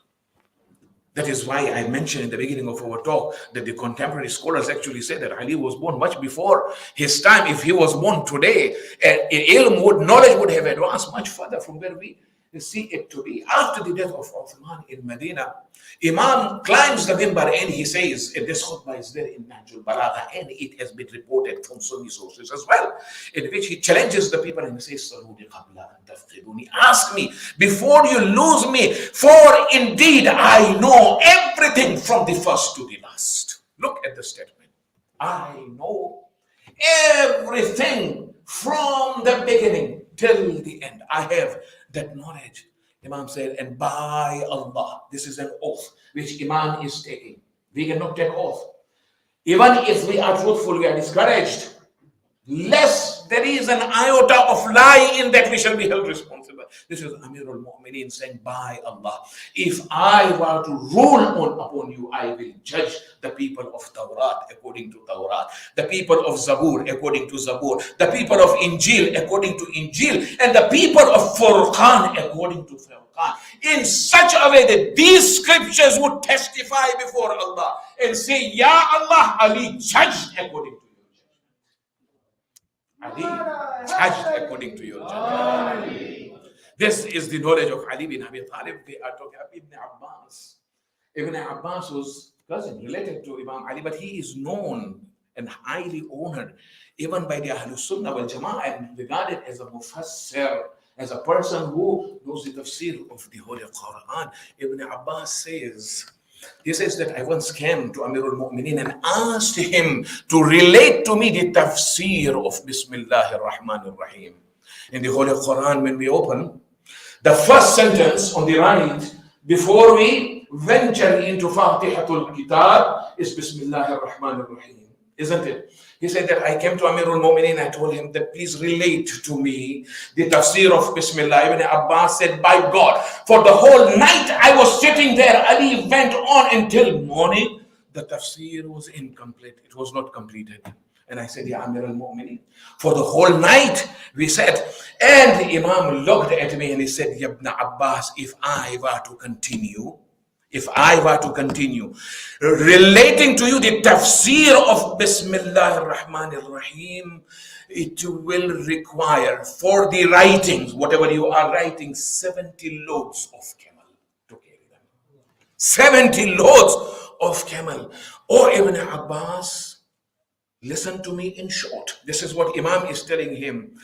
That is why I mentioned in the beginning of our talk that the contemporary scholars actually say that Ali was born much before his time. If he was born today, knowledge would have advanced much further from where we see it to be. After the death of Uthman in Medina, Imam climbs the minbar and he says, and this khutbah is there in Nahjul Balagha, and it has been reported from Sunni sources as well, in which he challenges the people and he says, "Saluni qabla an tafqiduni." Ask me before you lose me, for indeed I know everything from the first to the last. Look at the statement. I know everything from the beginning till the end. I have that knowledge. Imam said, and by Allah, this is an oath which Imam is taking. We cannot take oath. Even if we are truthful, we are discouraged. Lest there is an iota of lie in that, we shall be held responsible. This is Amirul Mu'mineen saying, by Allah, if I were to rule upon you, I will judge the people of Tawrat according to Tawrat, the people of Zabur according to Zabur, the people of Injil according to Injil, and the people of Furqan according to Furqan, in such a way that these scriptures would testify before Allah and say, Ya Allah, Ali judged according to you. Ali judged according to your judgment. This is the knowledge of Ali bin Abi Talib. They are talking about Ibn Abbas. Ibn Abbas was cousin, related to Imam Ali, but he is known and highly honored even by the Ahlul Sunnah wal Jamaat and regarded as a mufassir, as a person who knows the tafsir of the Holy Quran. Ibn Abbas says, he says that I once came to Amirul Mu'mineen and asked him to relate to me the tafsir of Bismillahir Rahmanir Rahim. In the Holy Quran, when we open, the first sentence on the right, before we venture into Fatihatul Kitab, is Bismillahir Rahmanir Rahim, isn't it? He said that I came to Amirul Mu'mineen, I told him that please relate to me the tafsir of Bismillah. Ibn Abbas said, by God, for the whole night I was sitting there, Ali went on until morning. The tafsir was incomplete. It was not completed. And I said, Ya Amirul Mu'mineen, for the whole night we said, and the Imam looked at me and he said, Ibn Abbas, if I were to continue relating to you the tafsir of Bismillah ar-Rahman ar-Rahim, it will require for the writings, whatever you are writing, 70 loads of camel to carry them. 70 loads of camel. Oh, Ibn Abbas, listen to me in short. This is what Imam is telling him.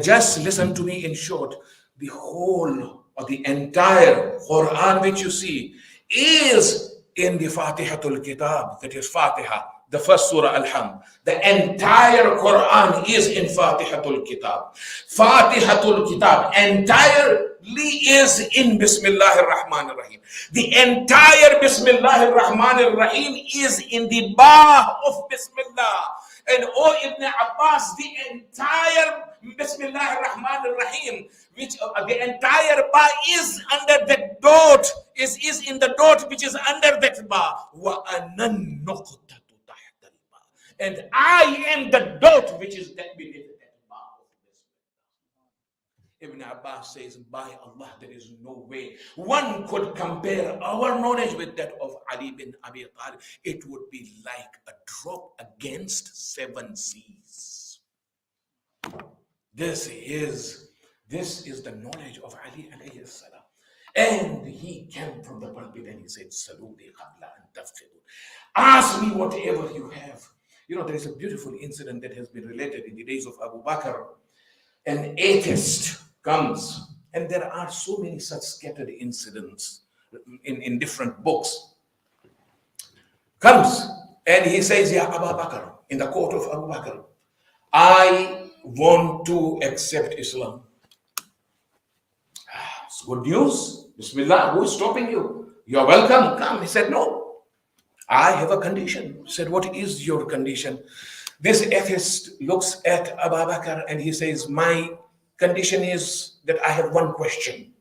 Just listen to me in short. The whole or the entire Quran which you see is in the Fatihatul Kitab, that is Fatiha, the first surah Al-Hamd. The entire Quran is in Fatihatul Kitab. Fatihatul Kitab entirely is in Bismillahir Rahmanir Rahim. The entire Bismillahir Rahmanir Rahim is in the Ba of Bismillah. And oh, Ibn Abbas, the entire Bismillahir Rahmanir Rahim, which the entire Ba is under that dot, is in the dot which is under that Ba. And I am the dot which is that beneath that Ba of Bismillah. Ibn Abbas says, by Allah, there is no way one could compare our knowledge with that of Ali bin Abi Talib. It would be like a drop against 7 seas. This is the knowledge of Ali alayhi salam. And he came from the pulpit and he said, Saluni qabla an tafqidun. Ask me whatever you have. You know, there is a beautiful incident that has been related in the days of Abu Bakr. An atheist comes, and there are so many such scattered incidents in different books. Comes and he says, Ya Abu Bakr, in the court of Abu Bakr, I want to accept Islam. It's good news. Bismillah, who is stopping you? You are welcome, come. He said, no, I have a condition. He said, what is your condition? This atheist looks at Abu Bakr and he says, my condition is that I have one question.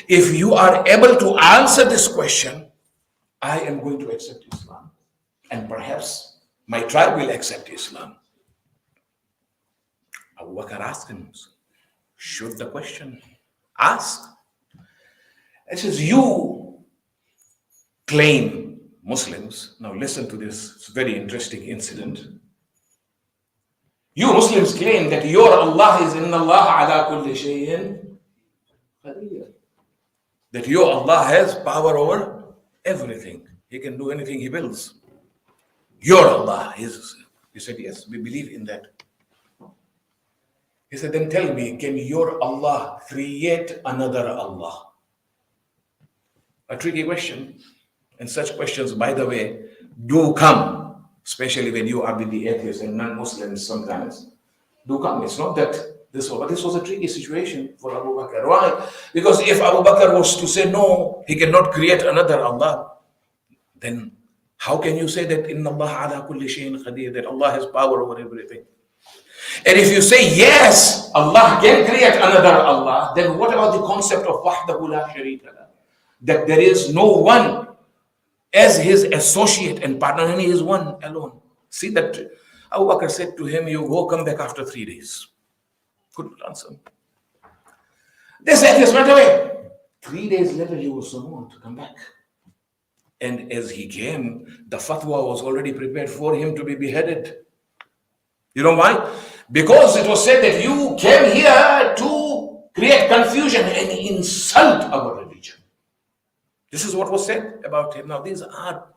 If you are able to answer this question, I am going to accept Islam. And perhaps my tribe will accept Islam. Abu Bakr asked him, should the question ask? It says, you claim Muslims. Now listen to this very interesting incident. You Muslims claim that your Allah is inna Allah ala kulli shay'in Qadir. That your Allah has power over everything. He can do anything He wills. Your Allah is. He said, yes, we believe in that. He said, then tell me, can your Allah create another Allah? A tricky question. And such questions, by the way, do come, especially when you are with the atheists and non-Muslims sometimes. Do come. It's not that this was a tricky situation for Abu Bakr. Why? Because if Abu Bakr was to say no, he cannot create another Allah, then how can you say that Inna Allah ala kulli shayin qadir, that Allah has power over everything? And if you say yes, Allah can create another Allah, then what about the concept of wahdahu la sharika lah? That there is no one as his associate and partner, and he is one alone. See that Abu Bakr said to him, you go, come back after 3 days. Couldn't answer. This atheist went away. 3 days later, he was summoned to come back. And as he came, the fatwa was already prepared for him to be beheaded. You know why? Because it was said that you came here to create confusion and insult our religion. This is what was said about him. Now, these are,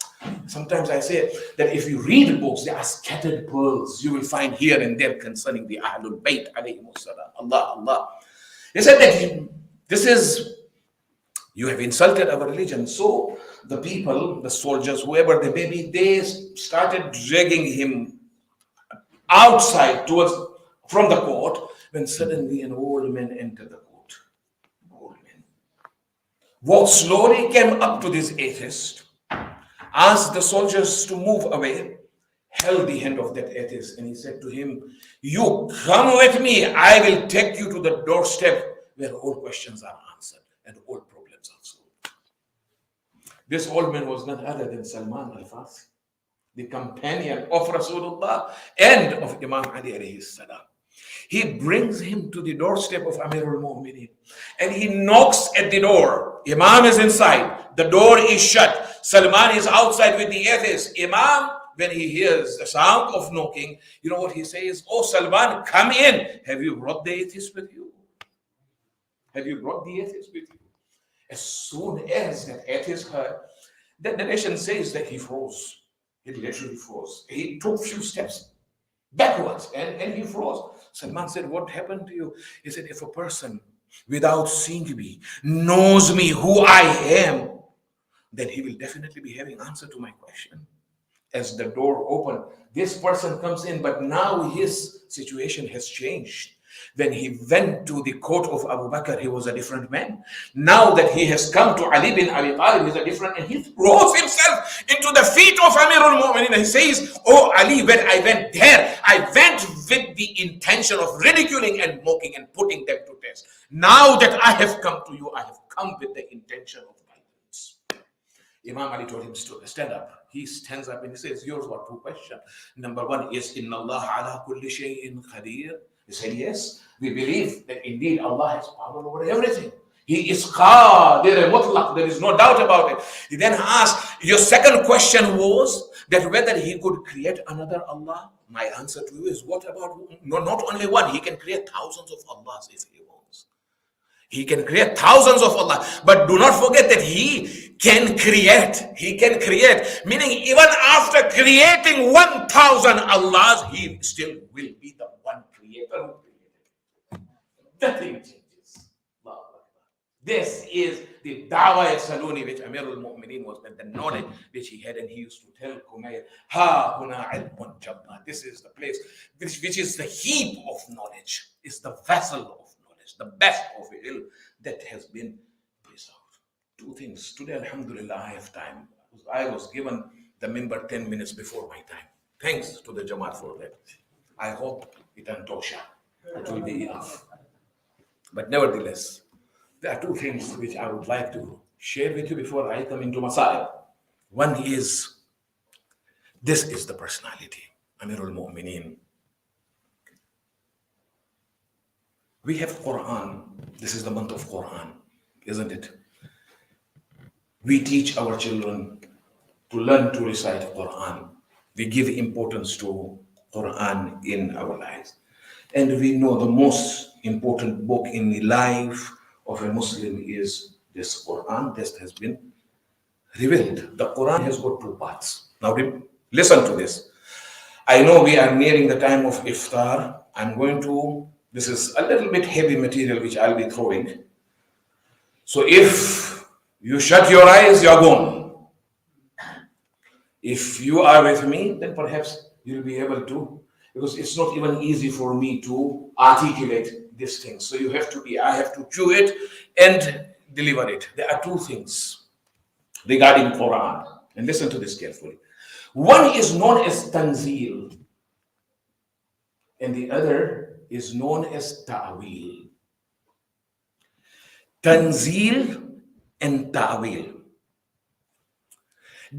sometimes I say that if you read books, there are scattered pearls you will find here and there concerning the Ahlul Bayt, alayhimus salam. Allah, Allah. He said that this is, you have insulted our religion. So the people, the soldiers, whoever they may be, they started dragging him outside from the court, when suddenly an old man entered the court. Old man walked slowly, came up to this atheist, asked the soldiers to move away, held the hand of that atheist, and he said to him, you come with me, I will take you to the doorstep where all questions are answered and all problems are solved. This old man was none other than Salman al-Farsi, the companion of Rasulullah and of Imam Ali alayhi salam. He brings him to the doorstep of Amirul Mu'mineen and he knocks at the door. Imam is inside, the door is shut. Salman is outside with the atheist. Imam, when he hears the sound of knocking, you know what he says? Oh, Salman, come in. Have you brought the atheist with you? Have you brought the atheist with you? As soon as that atheist heard, that narration says that he froze. He literally froze. He took a few steps backwards and he froze. Salman said, what happened to you? He said, if a person without seeing me knows me who I am, then he will definitely be having answer to my question. As the door opened, this person comes in, but now his situation has changed. When he went to the court of Abu Bakr, he was a different man. Now that he has come to Ali bin Abi Talib, he's a different, and he throws himself into the feet of Amirul Mu'mineen and he says, oh Ali, when I went there, I went with the intention of ridiculing and mocking and putting them to test. Now that I have come to you, I have come with the intention of guidance. Imam Ali told him to stand up. He stands up and he says, yours were two questions. Number one is, Inna Allah ala kulli shay'in qadir. He said, yes, we believe that indeed Allah has power over everything. He is Qadir mutlaq, there is no doubt about it. He then asked, your second question was that whether he could create another Allah. My answer to you is, what about, no, not only one, he can create thousands of Allahs if he wants. He can create thousands of Allah, but do not forget that he can create, meaning even after creating 1,000 Allahs, he still will be the one creator who created. Nothing changes. This is the Dawah Saluni which Amirul Mu'mineen was, and the knowledge which he had, and he used to tell Kumayr, Ha huna ilmun jabba. This is the place which is the heap of knowledge, is the vessel of knowledge, the best of ilm that has been preserved. Two things. Today, alhamdulillah, I have time. I was given the member 10 minutes before my time. Thanks to the Jamaat for that. I hope it antosha. It will be enough. But nevertheless, there are two things which I would like to share with you before I come into Masail. One is, this is the personality, Amirul Mu'mineen. We have Qur'an. This is the month of Qur'an, isn't it? We teach our children to learn to recite Qur'an. We give importance to Qur'an in our lives. And we know the most important book in the life of a Muslim is this Quran that has been revealed. The Quran has got two parts. Now listen to this. I know we are nearing the time of Iftaar. This is a little bit heavy material which I'll be throwing. So if you shut your eyes, you're gone. If you are with me, then perhaps you'll be able to, because it's not even easy for me to articulate this thing. So I have to chew it and deliver it. There are two things regarding Quran. And listen to this carefully. One is known as Tanzil, and the other is known as Ta'wil. Tanzil and Ta'wil.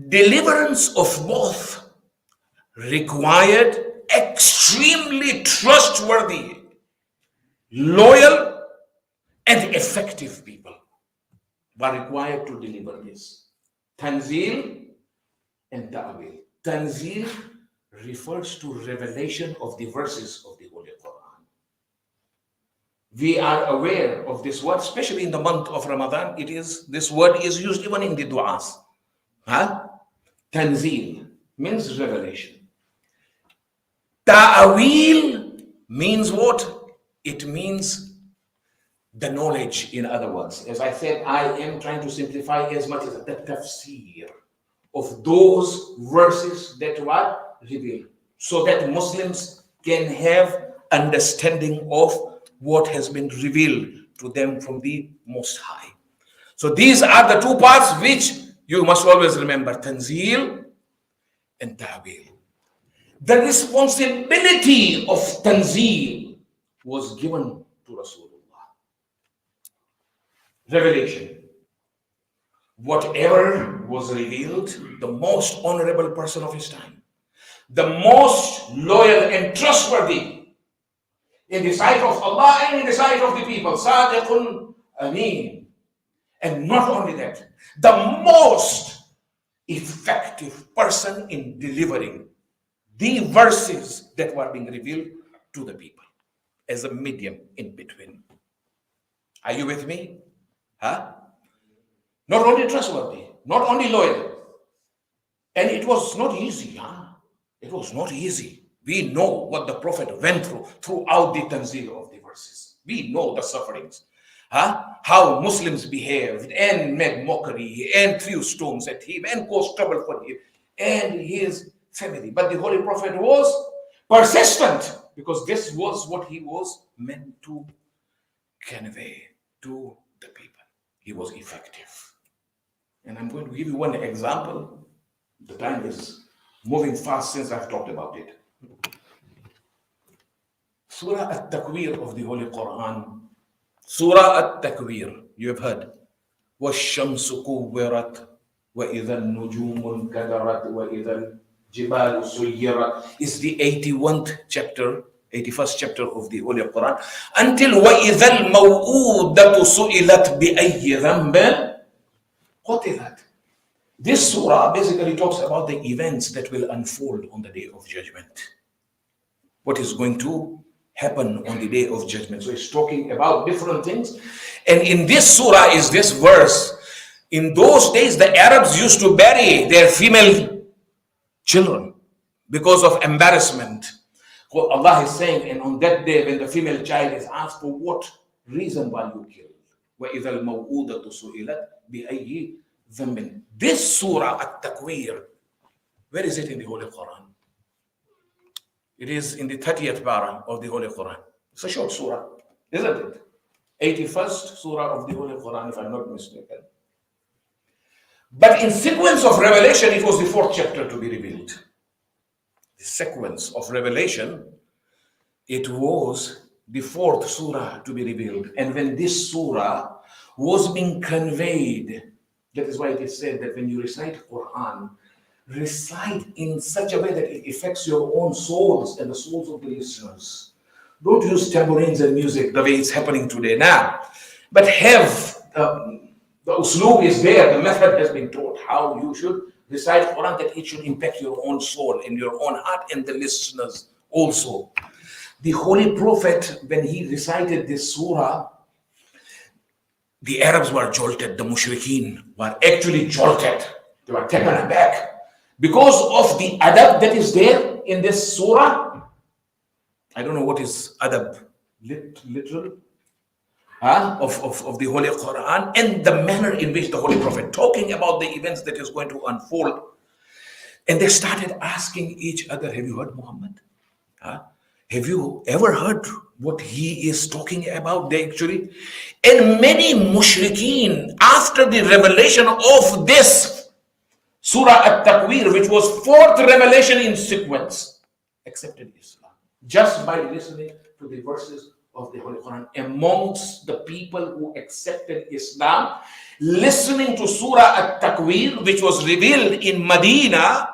Deliverance of both required extremely trustworthy, loyal, and effective people were required to deliver this. Tanzil and Ta'wil. Tanzil refers to revelation of the verses of the Holy Quran. We are aware of this word, especially in the month of Ramadan. This word is used even in the du'as. Tanzil means revelation. Ta'wil means what? It means the knowledge, in other words. As I said, I am trying to simplify as much as the tafsir of those verses that were revealed, so that Muslims can have understanding of what has been revealed to them from the Most High. So these are the two parts which you must always remember, Tanzil and Ta'wil. The responsibility of Tanzil was given to Rasulullah. Revelation. Whatever was revealed, the most honorable person of his time, the most loyal and trustworthy in the sight of Allah and in the sight of the people, Sadiqun Ameen. And not only that, the most effective person in delivering the verses that were being revealed to the people as a medium in between. Are you with me? Not only trustworthy, not only loyal. And it was not easy. It was not easy. We know what the Prophet went throughout the tanzil of the verses. We know the sufferings. How Muslims behaved and made mockery and threw stones at him and caused trouble for him and his family. But the Holy Prophet was persistent, because this was what he was meant to convey to the people. He was effective. And I'm going to give you one example. The time is moving fast since I've talked about it. Surah At-Takwir of the Holy Quran. Surah At-Takwir, you have heard. وَالشَّمْسُ كُوِّرَتْ وَإِذَا النُّجُومُ انْكَدَرَتْ وَإِذَا الْجِبَالُ سُيِّرَتْ is the 81st chapter of the Holy Quran, until وَإِذَا الْمَوْءُودَةُ سُئِلَتْ بِأَيِّ ذَنْبٍ قُتِلَتْ. This surah basically talks about the events that will unfold on the day of judgment. What is going to happen on the day of judgment. So it's talking about different things. And in this surah is this verse. In those days, the Arabs used to bury their female children because of embarrassment. Allah is saying, and on that day when the female child is asked, for what reason were you killed? وَإِذَا الْمَوْءُودَةُ سُئِلَتْ بِأَيِّ ذَنْبٍ. This surah At-Takwir, where is it in the Holy Quran? It is in the 30th para of the Holy Quran. It's a short surah, isn't it? 81st surah of the Holy Quran, if I'm not mistaken. But in sequence of revelation, it was the 4th chapter to be revealed. The sequence of revelation, it was the 4th surah to be revealed. And when this surah was being conveyed, that is why it is said that when you recite Quran, recite in such a way that it affects your own souls and the souls of the listeners. Don't use tambourines and music the way it's happening today now. But have the usloob is there, the method has been taught how you should recite Quran, that it should impact your own soul and your own heart and the listeners also. The Holy Prophet, when he recited this surah, the Arabs were jolted, the mushrikeen were actually jolted. They were taken aback because of the adab that is there in this surah. I don't know what is adab, literal, of the Holy Quran, and the manner in which the Holy Prophet talking about the events that is going to unfold. And they started asking each other, have you heard Muhammad? Have you ever heard what he is talking about? They actually, and many mushrikeen, after the revelation of this Surah At-Takwir, which was fourth revelation in sequence, accepted Islam just by listening to the verses of the Holy Quran. Amongst the people who accepted Islam, listening to Surah At-Takwir, which was revealed in Medina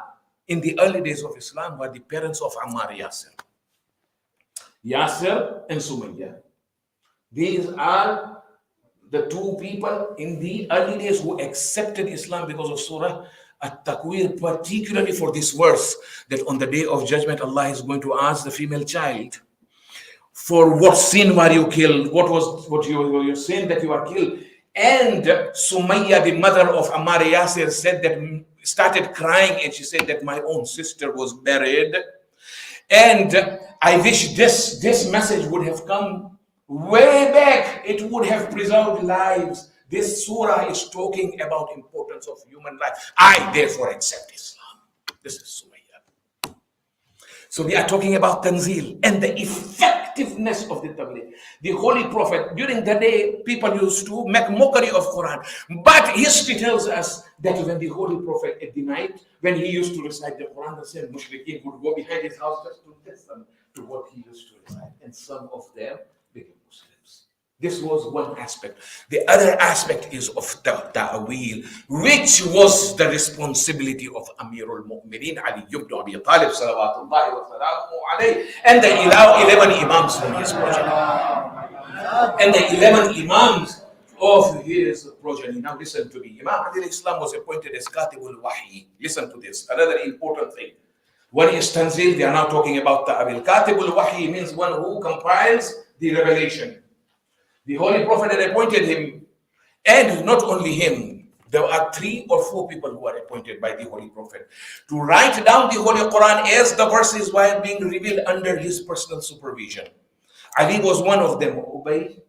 in the early days of Islam, were the parents of Ammar Yasir and Sumayya. These are the two people in the early days who accepted Islam because of Surah At-Takwir, particularly for this verse that on the day of judgment Allah is going to ask the female child, for what sin were you killed? What was your sin that you are killed? And Sumayya, the mother of Ammar Yasir, said that, started crying, and she said that my own sister was buried. And I wish this message would have come way back. It would have preserved lives. This surah is talking about importance of human life. I therefore accept Islam. This is Sumayya. So we are talking about Tanzil and the effectiveness of the Tabligh. The Holy Prophet, during the day, people used to make mockery of Quran. But history tells us that when the Holy Prophet at the night, when he used to recite the Quran, the same mushrikeen would go behind his house just to listen to what he used to recite. And some of them became Muslims. This was one aspect. The other aspect is of ta'wil, which was the responsibility of Amirul Mu'mineen Ali ibn Abi Talib salawatullahi wa salamuhu alayhi, and the 11 Imams from his progeny. And the 11 Imams of his progeny. Now listen to me. Imam Ali Islam was appointed as Katibul Wahi. Listen to this. Another important thing. One is Tanzil. We are now talking about Ta'wil. Katibul Wahi means one who compiles the revelation. The Holy Prophet had appointed him, and not only him, there are 3 or 4 people who are appointed by the Holy Prophet to write down the Holy Quran as the verses were being revealed under his personal supervision. Ali was one of them. Ubay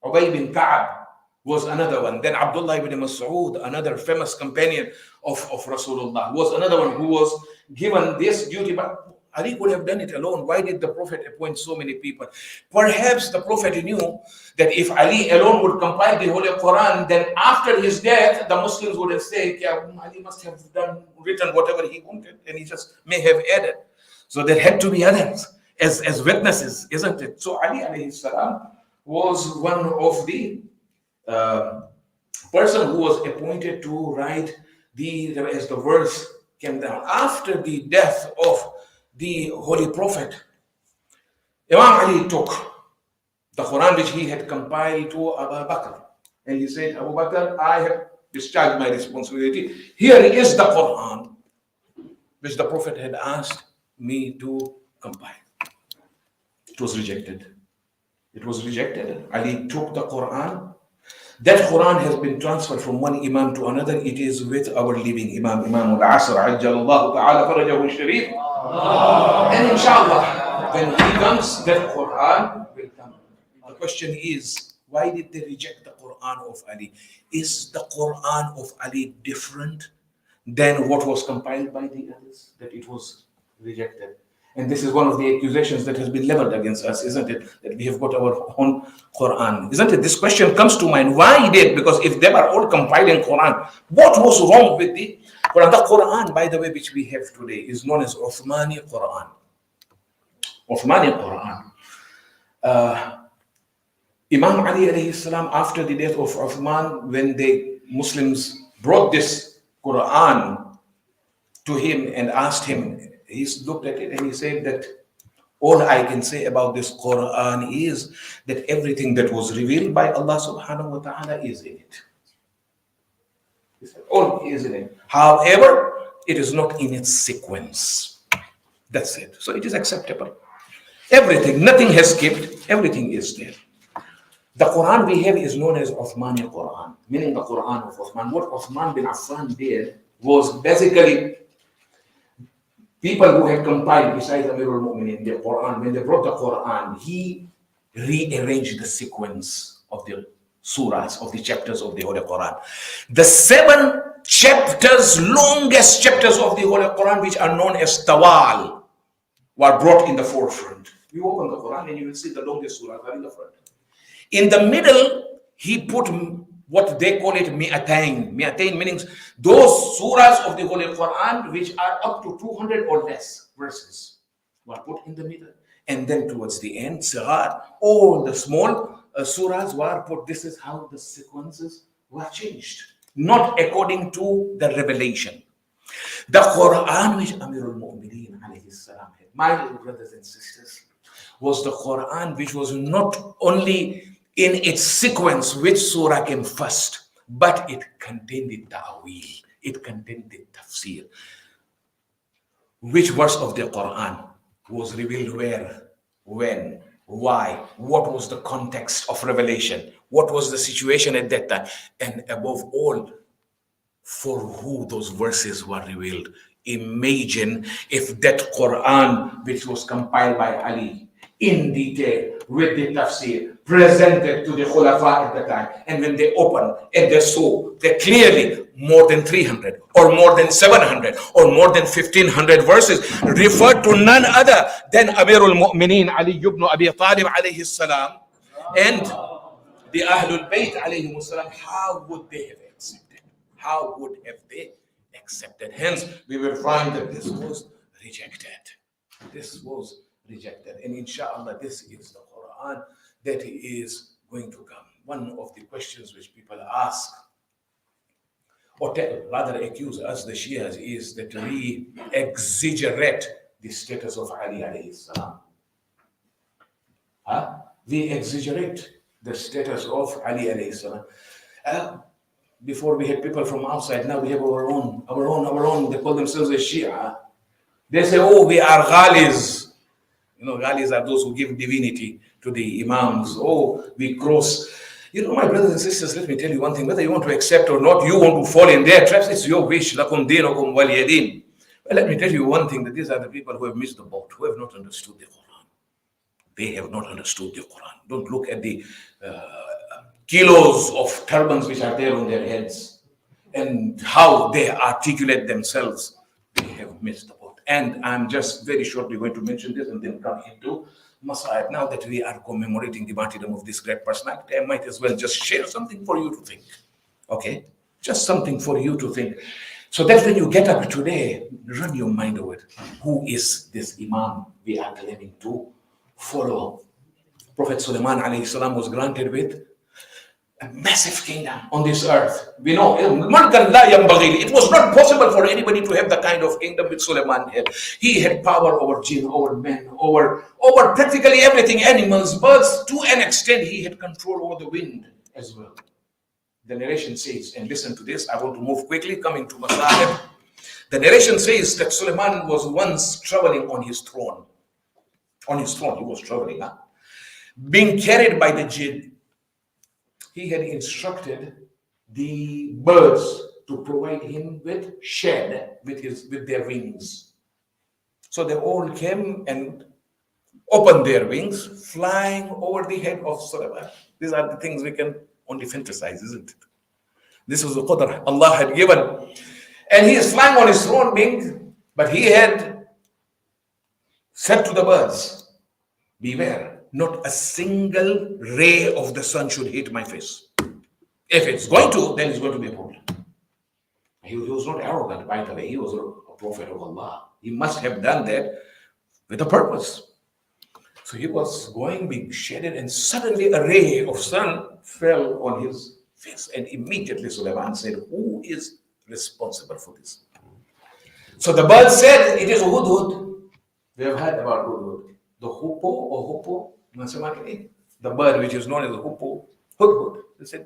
bin Ka'ab was another one. Then Abdullah ibn Mas'ud, another famous companion of Rasulullah, was another one who was given this duty. But Ali would have done it alone. Why did the Prophet appoint so many people? Perhaps the Prophet knew that if Ali alone would compile the Holy Quran, then after his death, the Muslims would have said, yeah, Ali must have written whatever he wanted, and he just may have added. So there had to be others as witnesses, isn't it? So Ali alayhi salam was one of the person who was appointed to write as the verse came down. After the death of the Holy Prophet, Imam Ali took the Quran which he had compiled to Abu Bakr, and he said, Abu Bakr, I have discharged my responsibility. Here is the Quran which the Prophet had asked me to compile. It was rejected. It was rejected. Ali took the Quran. That Quran has been transferred from one Imam to another. It is with our living Imam, Imam al-Asr, Ajjalallahu ta'ala farajahu sharif. And inshallah, when he comes, that Quran will come. The question is, why did they reject the Quran of Ali? Is the Quran of Ali different than what was compiled by the others? That it was rejected. And this is one of the accusations that has been leveled against us, isn't it? That we have got our own Quran. Isn't it? This question comes to mind. Why did? Because if they were all compiling Quran, what was wrong with the Quran? The Quran, by the way, which we have today, is known as Uthmani Quran. Uthmani Quran. Imam Ali alayhi salam, after the death of Uthman, when the Muslims brought this Quran to him and asked him, he looked at it and he said that all I can say about this Quran is that everything that was revealed by Allah subhanahu wa ta'ala is in it. He said, all is in it. However, it is not in its sequence. That's it. So it is acceptable. Everything, nothing has skipped, everything is there. The Quran we have is known as Uthmani Quran, meaning the Quran of Uthman. What Uthman bin Affan did was basically people who had compiled besides Amirul Mu'minin the Quran, when they brought the Quran, he rearranged the sequence of the surahs, of the chapters of the Holy Quran. The 7 chapters, longest chapters of the Holy Quran, which are known as Tawal, were brought in the forefront. You open the Quran and you will see the longest surahs are in the front. In the middle, he put what they call it mi'atain. Mi'atain meaning those surahs of the Holy Quran which are up to 200 or less verses were put in the middle. And then towards the end, sigar, all the small surahs were put. This is how the sequences were changed, not according to the revelation. The Quran which Amirul Mu'minin alayhi salam had, my little brothers and sisters, was the Quran which was not only in its sequence which surah came first, but it contained the ta'wil, it contained the tafsir. Which verse of the Quran was revealed where, when, why, what was the context of revelation, what was the situation at that time, and above all, for who those verses were revealed. Imagine if that Quran which was compiled by Ali in detail with the tafsir presented to the Khulafa at the time, and when they opened and they saw that clearly more than 300 or more than 700 or more than 1500 verses referred to none other than Amirul Mu'minin Ali ibn Abi Talib alayhi salam and the Ahlul Bayt alayhi salam, how would they have accepted? How would have they accepted? Hence, we will find that this was rejected. This was rejected. And inshallah, this is the Quran that is going to come. One of the questions which people ask, or rather accuse us, the Shias, is that we exaggerate the status of Ali alayhi salam. We exaggerate the status of Ali alayhi salam. Before we had people from outside, now we have our own. They call themselves a Shia. They say, oh, we are ghalis. You know, ghalis are those who give divinity to the Imams. Oh, we cross. You know, my brothers and sisters, let me tell you one thing. Whether you want to accept or not, you want to fall in their traps, it's your wish. Lakum dinukum waliya din. Well, let me tell you one thing, that these are the people who have missed the boat, who have not understood the Quran. They have not understood the Quran. Don't look at the kilos of turbans which are there on their heads and how they articulate themselves. They have missed the boat. And I'm just very shortly going to mention this and then come into Masa'ib. Now that we are commemorating the martyrdom of this great personality, I might as well just share something for you to think. Okay? Just something for you to think. So that when you get up today, run your mind over it. Who is this Imam we are claiming to follow? Prophet Sulaiman alayhi salam was granted with a massive kingdom on this earth. We know it was not possible for anybody to have the kind of kingdom which Sulaiman had. He had power over jinn, over men, over practically everything, animals, birds. To an extent, he had control over the wind as well. The narration says, and listen to this, I want to move quickly, coming to Masahib. The narration says that Sulaiman was once traveling on his throne. On his throne, he was traveling, being carried by the jinn. He had instructed the birds to provide him with shade with their wings. So they all came and opened their wings, flying over the head of Sulaiman. These are the things we can only fantasize, isn't it? This was the Qadr Allah had given. And he is flying on his throne wing, but he had said to the birds, beware. Not a single ray of the sun should hit my face. If it's going to, then it's going to be a problem. He was not arrogant, by the way. He was a prophet of Allah. He must have done that with a purpose. So he was going, being shaded, and suddenly a ray of sun fell on his face. And immediately Sulaiman said, who is responsible for this? So the bird said, it is Hudhud. We have heard about Hudhud. The hoopoe or hoopoe, the bird which is known as the hoopoe, Hudhud. They said,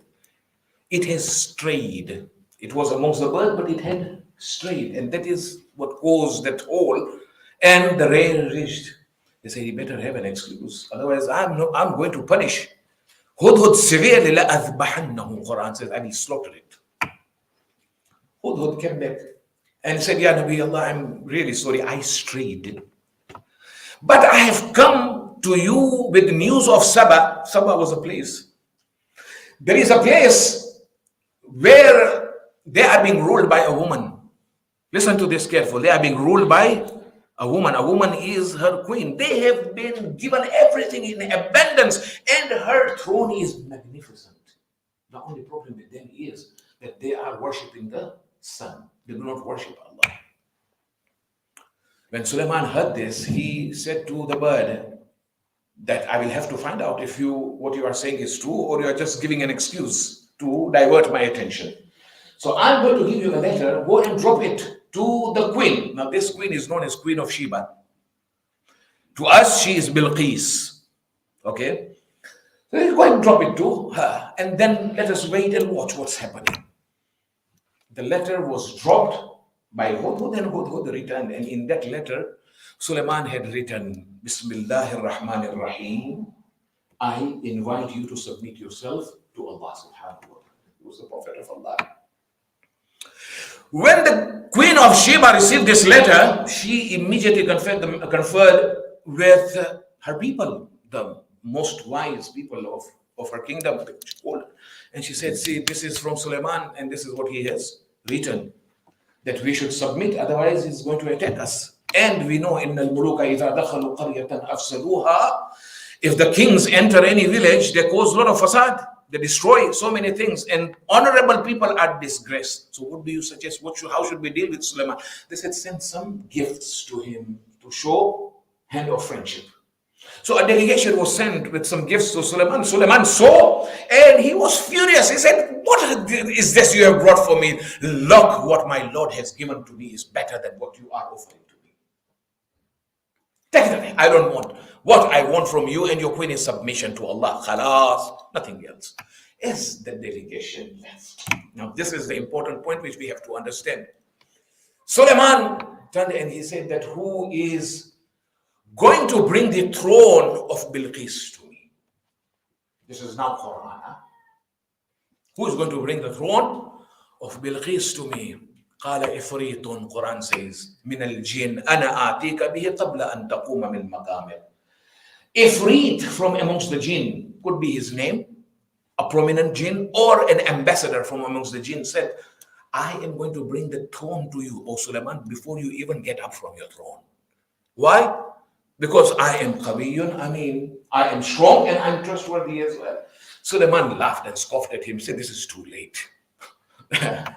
it has strayed. It was amongst the birds, but it had strayed. And that is what caused that hole. And the rain reached. They said, he better have an excuse. Otherwise, I'm going to punish Hudhud severely لَأَذْبَحَنَّهُ, Quran says, and he slaughtered it. Hudhud came back and said, Ya Nabi Allah, I'm really sorry, I strayed. But I have come to you with news of Sabah. Sabah was a place. There is a place where they are being ruled by a woman. Listen to this carefully. They are being ruled by a woman. A woman is her queen. They have been given everything in abundance, and her throne is magnificent. The only problem with them is that they are worshipping the sun. They do not worship Allah. When Sulaiman heard this, he said to the bird that I will have to find out if what you are saying is true, or you are just giving an excuse to divert my attention. So I'm going to give you a letter. Go and drop it to the queen. Now this queen is known as Queen of Sheba. To us, she is Bilqis. Okay? So you go and drop it to her, and then let us wait and watch what's happening. The letter was dropped by Hudhud, and Hudhud returned. And in that letter, Sulaiman had written, Bismillahir Rahmanir Rahim. I invite you to submit yourself to Allah subhanahu wa ta'ala. He was the Prophet of Allah. When the Queen of Sheba received this letter, she immediately conferred with her people, the most wise people of her kingdom. And she said, see, this is from Sulaiman, and this is what he has written, that we should submit, otherwise he's going to attack us. And we know in al-muluka idha dakhalu qaryatan afsaduha, if the kings enter any village, they cause a lot of fasad. They destroy so many things, and honorable people are disgraced. So what do you suggest? How should we deal with Sulaiman? They said, send some gifts to him to show hand of friendship. So a delegation was sent with some gifts to Sulaiman. Sulaiman saw, and he was furious. He said, what is this you have brought for me? Look, what my Lord has given to me is better than what you are offering to me. Take it away. I don't want. What I want from you and your queen is submission to Allah. Khalas, nothing else. As the delegation left. Now, this is the important point which we have to understand. Sulaiman turned and he said that who is going to bring the throne of Bilqis to me? This is now Quran. Huh? Who is going to bring the throne of Bilqis to me? قال إفريت, Quran says, من الجن أنا آتيك به قبل أن تقوم من مقامك. Ifrit from amongst the jinn, could be his name, a prominent jinn, or an ambassador from amongst the jinn, said, I am going to bring the throne to you, O Sulaiman, before you even get up from your throne. Why? Because I am Qawiyun, I am strong and I'm trustworthy as well. Sulaiman laughed and scoffed at him, said, this is too late.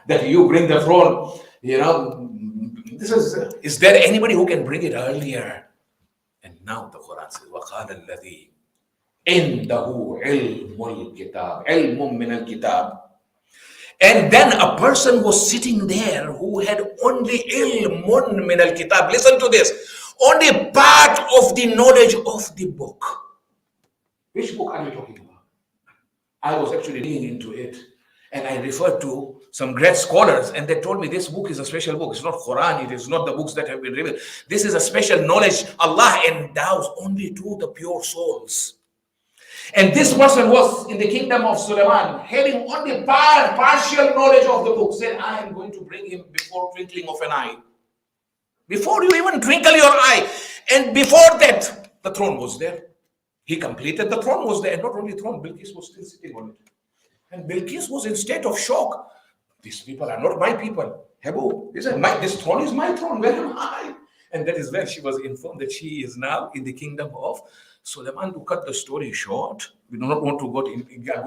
That you bring the throne, is there anybody who can bring it earlier? And now the Quran says, وَقَالَ الَّذِي عِنْدَهُ عِلْمُ الْكِتَابِ عِلْمٌ مِّنَ الْكِتَابِ. And then a person was sitting there who had only ilmun min al-kitab. Listen to this. Only part of the knowledge of the book. Which book are you talking about? I was actually reading into it, and I referred to some great scholars, and they told me this book is a special book. It's not Quran. It is not the books that have been revealed. This is a special knowledge Allah endows only to the pure souls. And this person was in the kingdom of Sulaiman, having only partial knowledge of the book. Said, I am going to bring him before twinkling of an eye. Before you even twinkle your eye. And before that, the throne was there. He completed, the throne was there. And not only throne, Bilqis was still sitting on it. And Bilqis was in state of shock. These people are not my people. Hebu, this throne is my throne. Where am I? And that is when she was informed that she is now in the kingdom of Sulaiman. To cut the story short, we do not want to go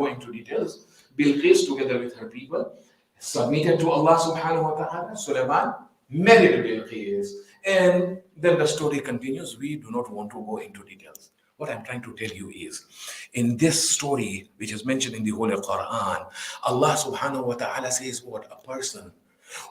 into details. Bilqis, together with her people, submitted to Allah subhanahu wa ta'ala. Sulaiman married Bilqis. And then the story continues. We do not want to go into details. What I'm trying to tell you is, in this story, which is mentioned in the Holy Quran, Allah subhanahu wa ta'ala says what a person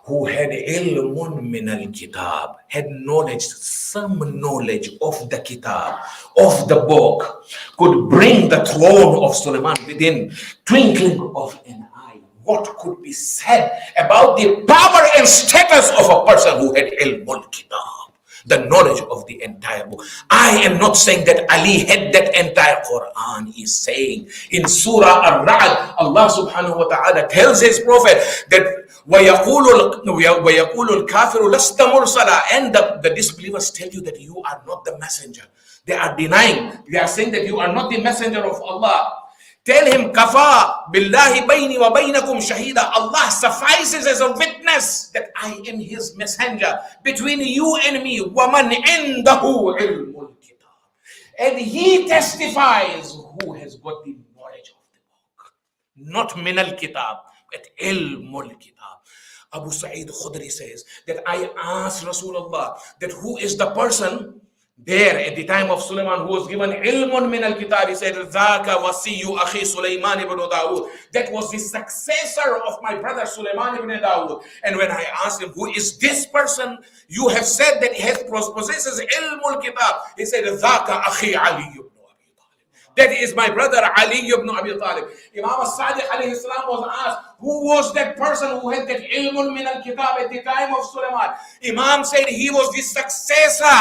who had ilmun min al-kitab, had knowledge, some knowledge of the kitab, of the book, could bring the throne of Sulaiman within twinkling of an eye. What could be said about the power and status of a person who had ilmul kitab? the knowledge of the entire book. I am not saying that Ali had that entire Quran. He's saying in Surah Ar-Ra'd, Allah subhanahu wa ta'ala tells his prophet that وَيَقُولُ الْكَافِرُ لَسْتَ مُرْسَلًا, and the disbelievers tell you that you are not the messenger. They are denying. They are saying that you are not the messenger of Allah. Tell him, Kafa billahi bayni wa baynakum shahida. Allah suffices as a witness that I am his messenger between you and me. Waman indahu ilmul kitab. And he testifies who has got the knowledge of the book. Not min al kitab, but ilmul kitab. Abu Sa'id Khudri says that I asked Rasulullah that who is the person there at the time of Sulaiman who was given ilmun min al-kitab. He said, Zaka wasiyu akhi Sulaiman ibn Dawood. That was the successor of my brother Sulaiman ibn Dawood. And when I asked him, who is this person? You have said that he possesses ilmul kitab. He said, Zaka akhi Ali ibn Abi Talib. That is my brother Ali ibn Abi Talib. Imam al-Sadiq alayhi salam was asked, who was that person who had that ilmun min al-kitab at the time of Sulaiman? Imam said he was the successor.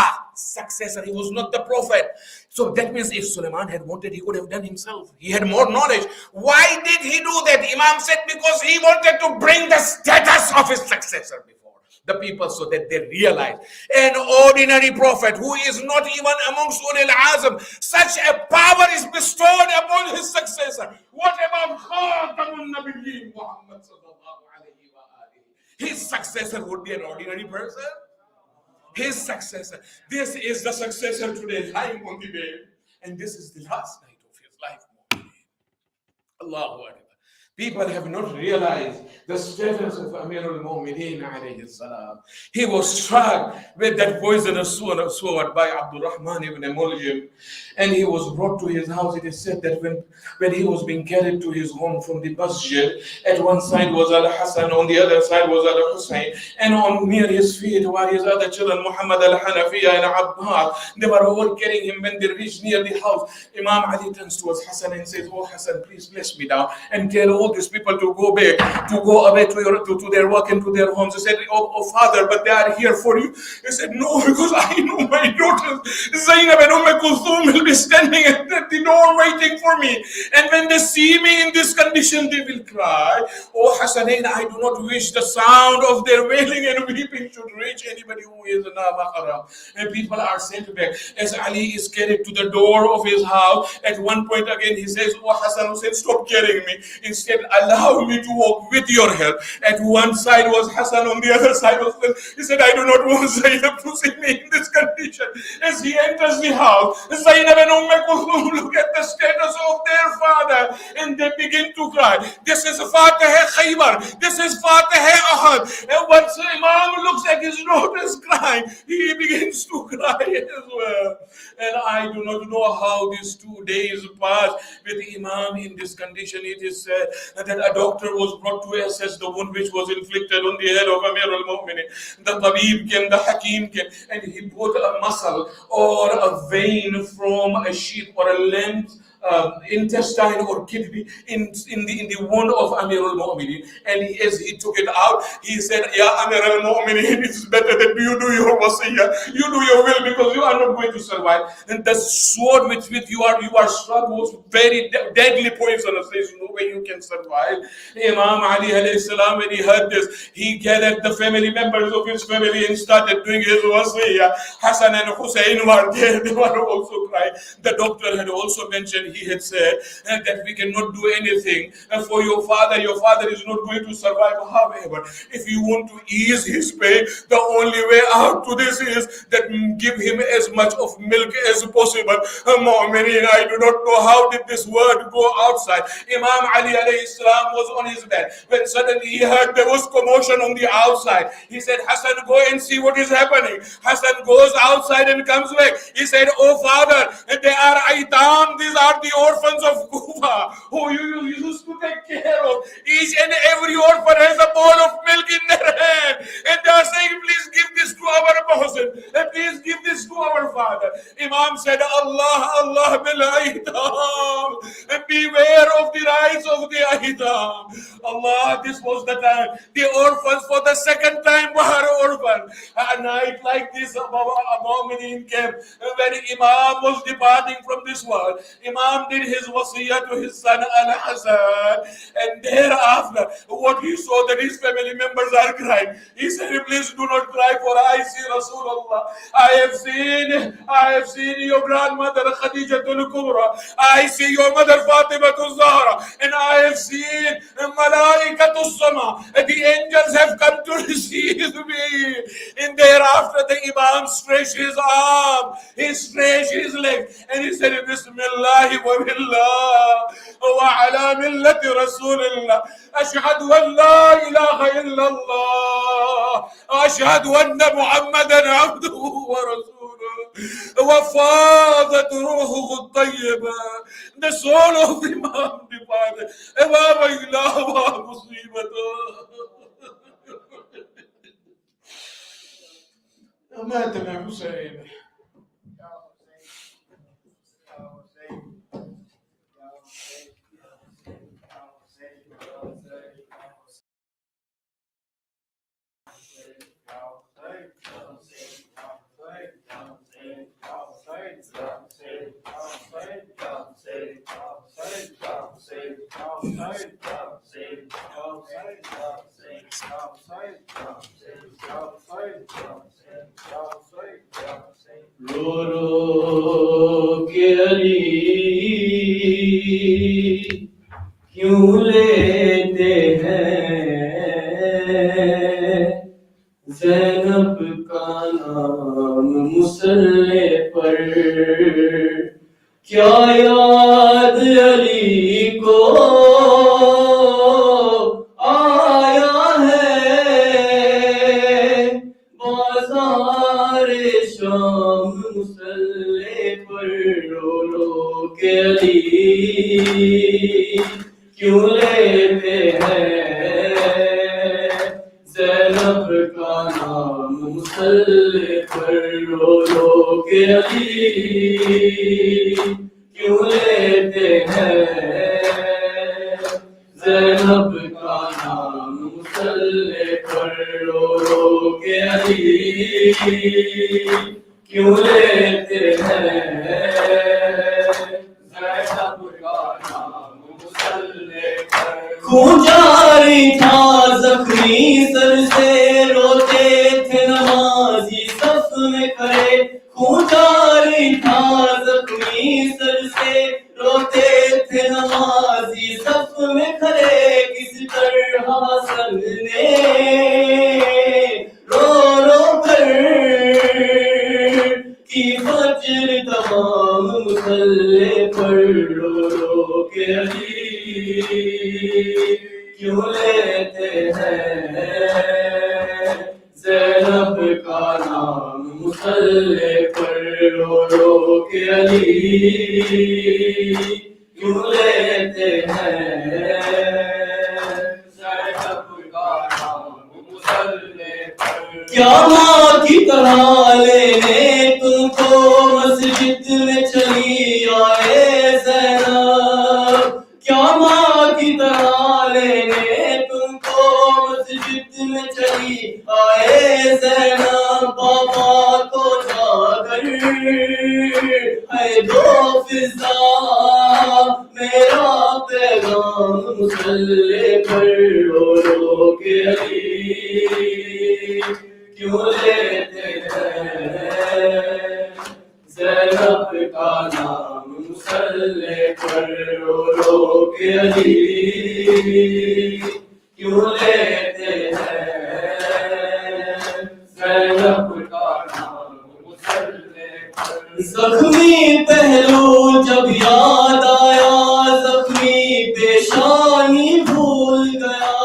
He was not the prophet. So that means if Sulaiman had wanted, he could have done himself. He had more knowledge. Why did he do that? Imam said because he wanted to bring the status of his successor before the people so that they realize an ordinary prophet who is not even amongst ulil azm, such a power is bestowed upon his successor. What about Khatamun Nabiyyin Muhammad sallallahu alayhi wa alihi? His successor would be an ordinary person. His successor. This is the successor today lying on the bed. And this is the last night of his life. Allahu Akbar. People have not realized the status of Amir al-Mu'mineen alayhi salam. He was struck with that poisonous sword by Abdul Rahman ibn Muljim, and he was brought to his house. It is said that when he was being carried to his home from the masjid, at one side was Al-Hasan, on the other side was Al-Hussein, and on near his feet were his other children, Muhammad al-Hanafiya and Abbas. They were all carrying him. When they reached near the house, Imam Ali turns towards Hassan and says, "Oh Hassan, please bless me now and tell all these people to go away to their work and to their homes." He said, oh father, but they are here for you. He said, no, because I know my daughters Zainab and Kulthum will be standing at the door waiting for me, and when they see me in this condition they will cry. Oh Hassanain, I do not wish the sound of their wailing and weeping should reach anybody who is na mahram. And people are sent back. As Ali is carried to the door of his house, at one point again he says, oh Hassan Hussein, stop carrying me. Instead, allow me to walk with your help. At one side was Hassan, on the other side was Phil. He said, I do not want Zainab to see me in this condition. As he enters the house, Zainab and Kulthum look at the status of their father and they begin to cry. This is Fateh Khaybar. This is Fateh Ahad. And once Imam looks at his daughters crying, he begins to cry as well. And I do not know how these 2 days passed with Imam in this condition. It is said that a doctor was brought to assess the wound which was inflicted on the head of Amir al-Mu'minin. The Tabib came, the Hakim came, and he put a muscle or a vein from a sheep or a lamb intestine or kidney in the wound of Amir al-Mu'minin. And as he took it out, he said, Ya Amir al-Mu'minin, it's better that you do your wasiyah, you do your will, because you are not going to survive. And the sword with which you are struck was very deadly poisonous. There is no way you can survive. Imam Ali alayhi salam, when he heard this, he gathered the family members of his family and started doing his wasiyah. Hassan and Hussein were there, they were also crying. The doctor had also mentioned, he had said that we cannot do anything for your father. Your father is not going to survive. However, if you want to ease his pain, the only way out to this is that give him as much of milk as possible. Mu'mineen, I do not know how did this word go outside. Imam Ali alayhi salam was on his bed when suddenly he heard there was commotion on the outside. He said, Hassan, go and see what is happening. Hassan goes outside and comes back. He said, oh father, they are aitam, these are
the orphans of Kufa who you used to take care of. Each and every orphan has a bowl of milk in their hand, and they are saying, please give this to our person, and please give this to our father. Imam said, Allah, Allah bil aitam, and beware of the rights of the aitam. Allah, this was the time. The orphans for the second time were orphan. A night like this, a Mu'minin came. When Imam was departing from this world, Imam did his wasiyah to his son Al-Hasan, and thereafter, what he saw that his family members are crying, he said, please do not cry, for I see Rasulullah. I have seen your grandmother Khadijatul Kubra. I see your mother Fatimatul Zahra, and I have seen Malaikatul Sama. The angels have come to receive me. And thereafter the Imam stretched his arm, he stretched his leg, and he said, Bismillah wa billah wa ala millati Rasulillah. Ashhadu an la ilaha illallah. Ashhadu anna Muhammadan abduhu wa rasuluh. وفاضت روحه الطيبة. The soul of the Imam departed. Imam إله مصيبته. مات الحسين.
رو رو کے علی کیوں لیتے ہیں زینب کا نام مسلح پر کیا یاد علی کو آیا ہے بازار شام مسلح پر رو رو کے علی کیوں لیتے ہیں زینب کا نام مسلح پر رو رو کے علی کیوں لیتے ہیں زینب کا نام مسلح پر رو رو کے علی کیوں لیتے ہیں زینب کا نام مسلح پر خون جاری تھا زخمی سر سے روتے تھے نمازی صف میں کھڑے خون جاری تھا زخمی سر سے روتے تھے نمازی صف میں کھڑے کس طرح حسن نے رو رو کر کی فجر تمام مسلح پر رو رو کے علی کیوں لیتے ہیں زینب کا نام مسلح پر رو رو کے علی کیوں لیتے ہیں زینب کا نام مسلح پر کیا ماں کی طرح لینے تم کو مسجد میں چلی آئے زینب کیا ماں کی طرح لینے تم کو مسجد میں چلی آئے زینب بابا کو جا کر ہے دو فضا میرا پیغام مسلح پر رو رو کے علی کیوں لیتے ہیں زینب کا نام مسلح پر رو رو کے علی کیوں لیتے ہیں زینب کا نام مسلح پر زخمی پہلو جب یاد آیا زخمی پیشانی بھول گیا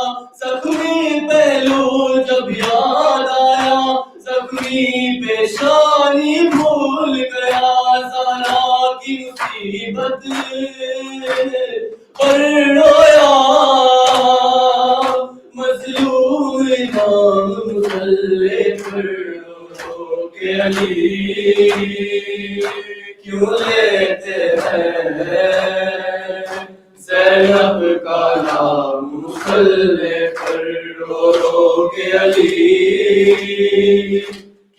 زخمی پہلو جب یاد آیا زخمی پیشانی بھول گیا زارا کی مصیبت پر رویا مظلوم امام مصلی پر رو کے علی کیوں لیتے ہیں زینب کا نام مصلی پر رو رو کے علی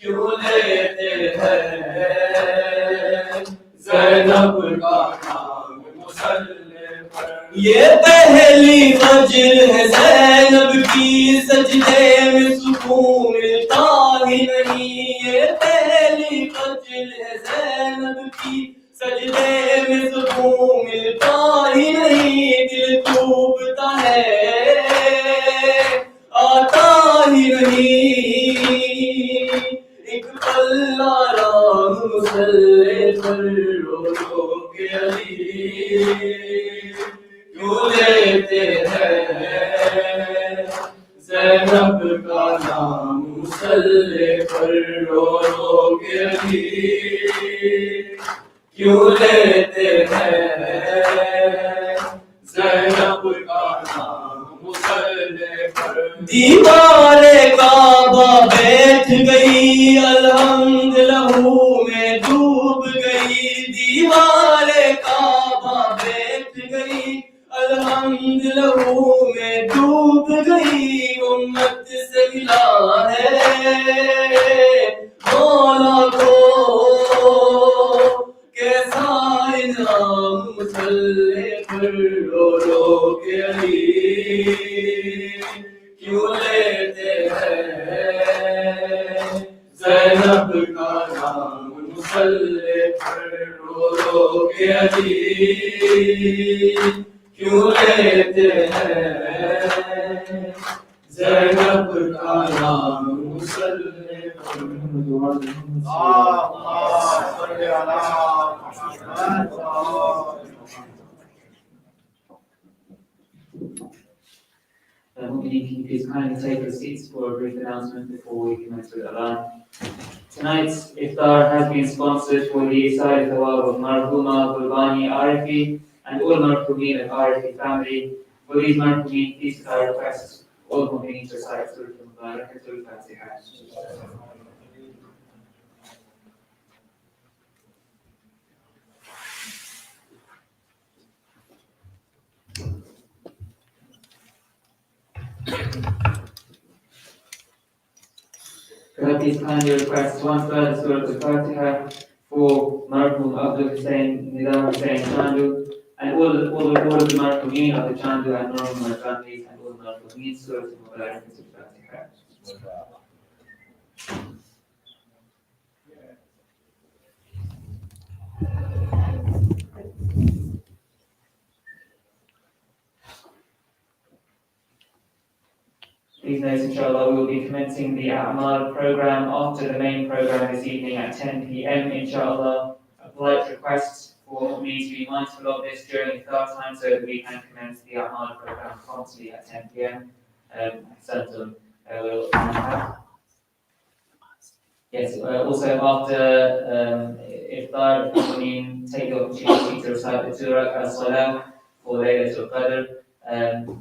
کیوں لیتے ہیں زینب کا نام مصلی پر یہ پہلی فجر ہے زینب کی سجدے میں سکون ملتا ہی نہیں یہ پہلی فجر ہے زینب کی سجدے میں سکون ملتا ہی نہیں دل ڈوبتا ہے آتا ہی نہیں ایک پل آرام مصلی پر رو رو کے علی کیوں لیتے ہیں زینب کا نام مصلی پر رو رو کے علی کیوں لیتے ہیں زینب کا نام مصلی پر دیوار کعبہ بیٹھ گئی الحمد لہو میں ڈوب گئی دیوار کعبہ بیٹھ گئی الحمد لہو میں ڈوب گئی امت سے ملا ہے مولا کو کیسا انعام مصلی پر رو رو کے علی کیوں لیتے ہیں زینب کا نام مصلی پر رو رو کے علی کیوں لیتے ہیں زینب کا نام مصلی پر
If you please kindly take your seats for a brief announcement before we commence with Adhan. Tonight's Iftaar has been sponsored for the Side Thawab of Marhuma Qurbani Arifi and all Marhumeen of Arifi family. For these Marhumeen, please I request all Marhumeen to recite Surah Al-Mubarak and Al-Fatiha. Could I please kindly request one further Surah Al-Fatiha for Marhum Abdul Hussain, Nidar Hussain Chandu, and all of the Marhumeen of the Chandu and Marhum families, and all the Marhumeen Surah Al-Mubarak and Al-Fatiha. Please note, inshallah, we will be commencing the Amaal program after the main program this evening at 10 p.m. inshallah. A polite request for me to be mindful of this during Iftaar time so that we can commence the Amaal program promptly at 10 p.m. Yes, also after Iftaar, take the opportunity to recite the Surah Salah for Lailatul Qadr.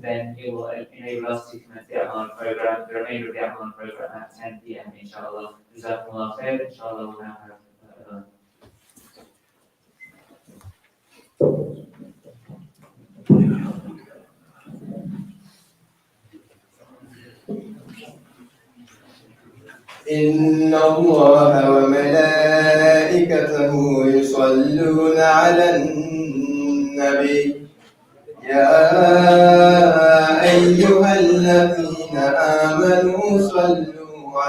Then it will enable us to commence the Amaal program, the remainder of the Amaal program at 10 p.m. inshallah. Jazakumullah khair. Inshallah we'll now have
إن الله وملائكته يصلون على النبي يا أيها الذين آمنوا صلوا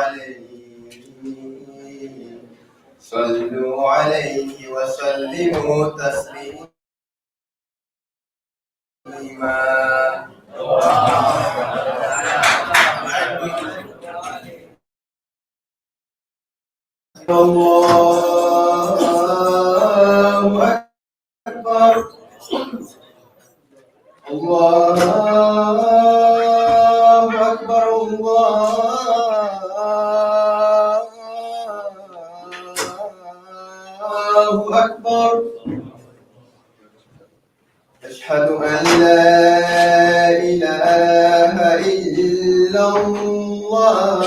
عليه وسلموا تسليما الله أكبر الله أكبر الله أكبر أشهد أن لا إله إلا الله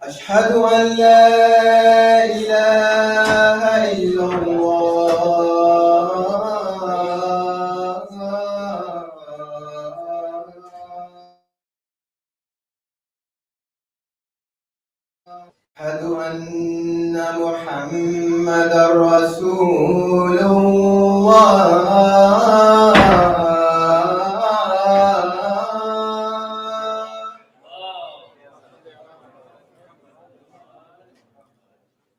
أشهد أن لا إله إلا أشهد أن محمدا رسول الله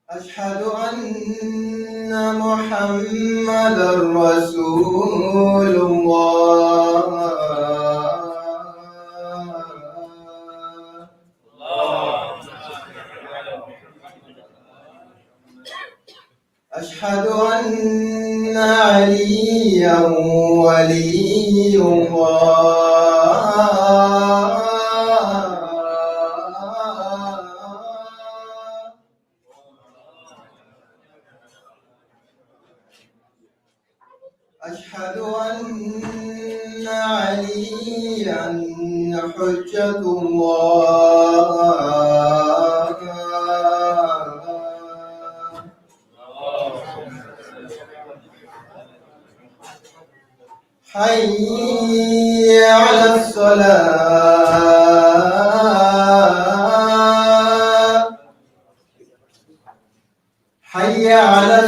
أشهد أن محمدا رسول الله أشهد أن عليا ولي الله أشهد أن عليا حجة الله حي على الصلاة حي على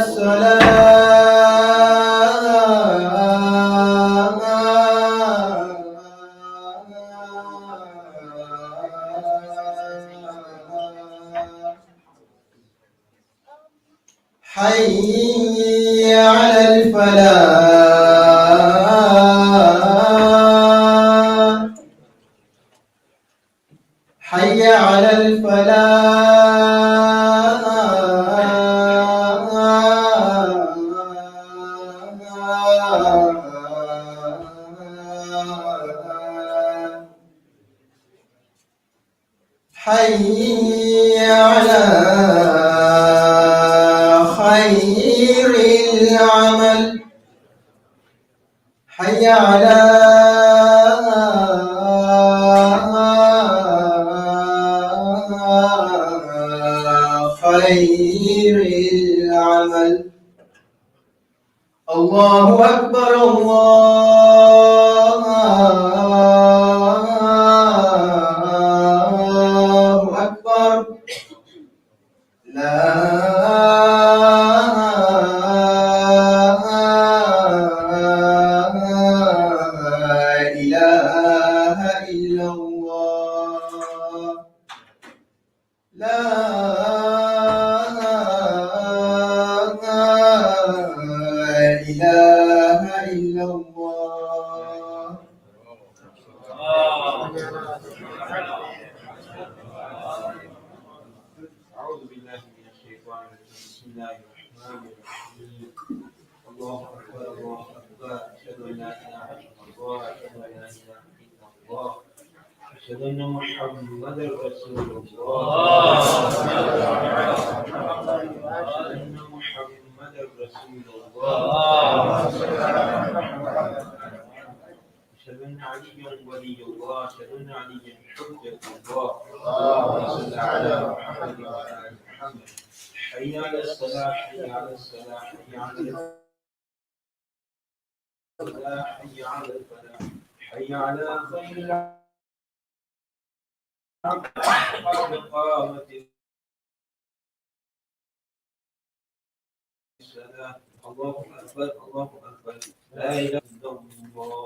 حي على الفلاح حي على حي على خير العمل حي على خير العمل الله أكبر الله أكبر لا إله إلا الله لا إله إلا الله
أعوذ بالله من الشيطان الرجيم بسم الله الرحمن الرحيم الله أكبر الله أكبر أشهد أن لا إله إلا الله أشهد أن لا إله إلا الله أشهد أن محمدا رسول الله أشهد أن محمدا رسول الله أشهد أن عليا ولي الله أشهد أن عليا حجة الله اللهم صل على محمد وعلى آل محمد حي على الصلاة حي على الصلاة حي على الفلاح حي على الفلاح حي على خير قامت الصلاة الله أكبر الله أكبر لا إله إلا الله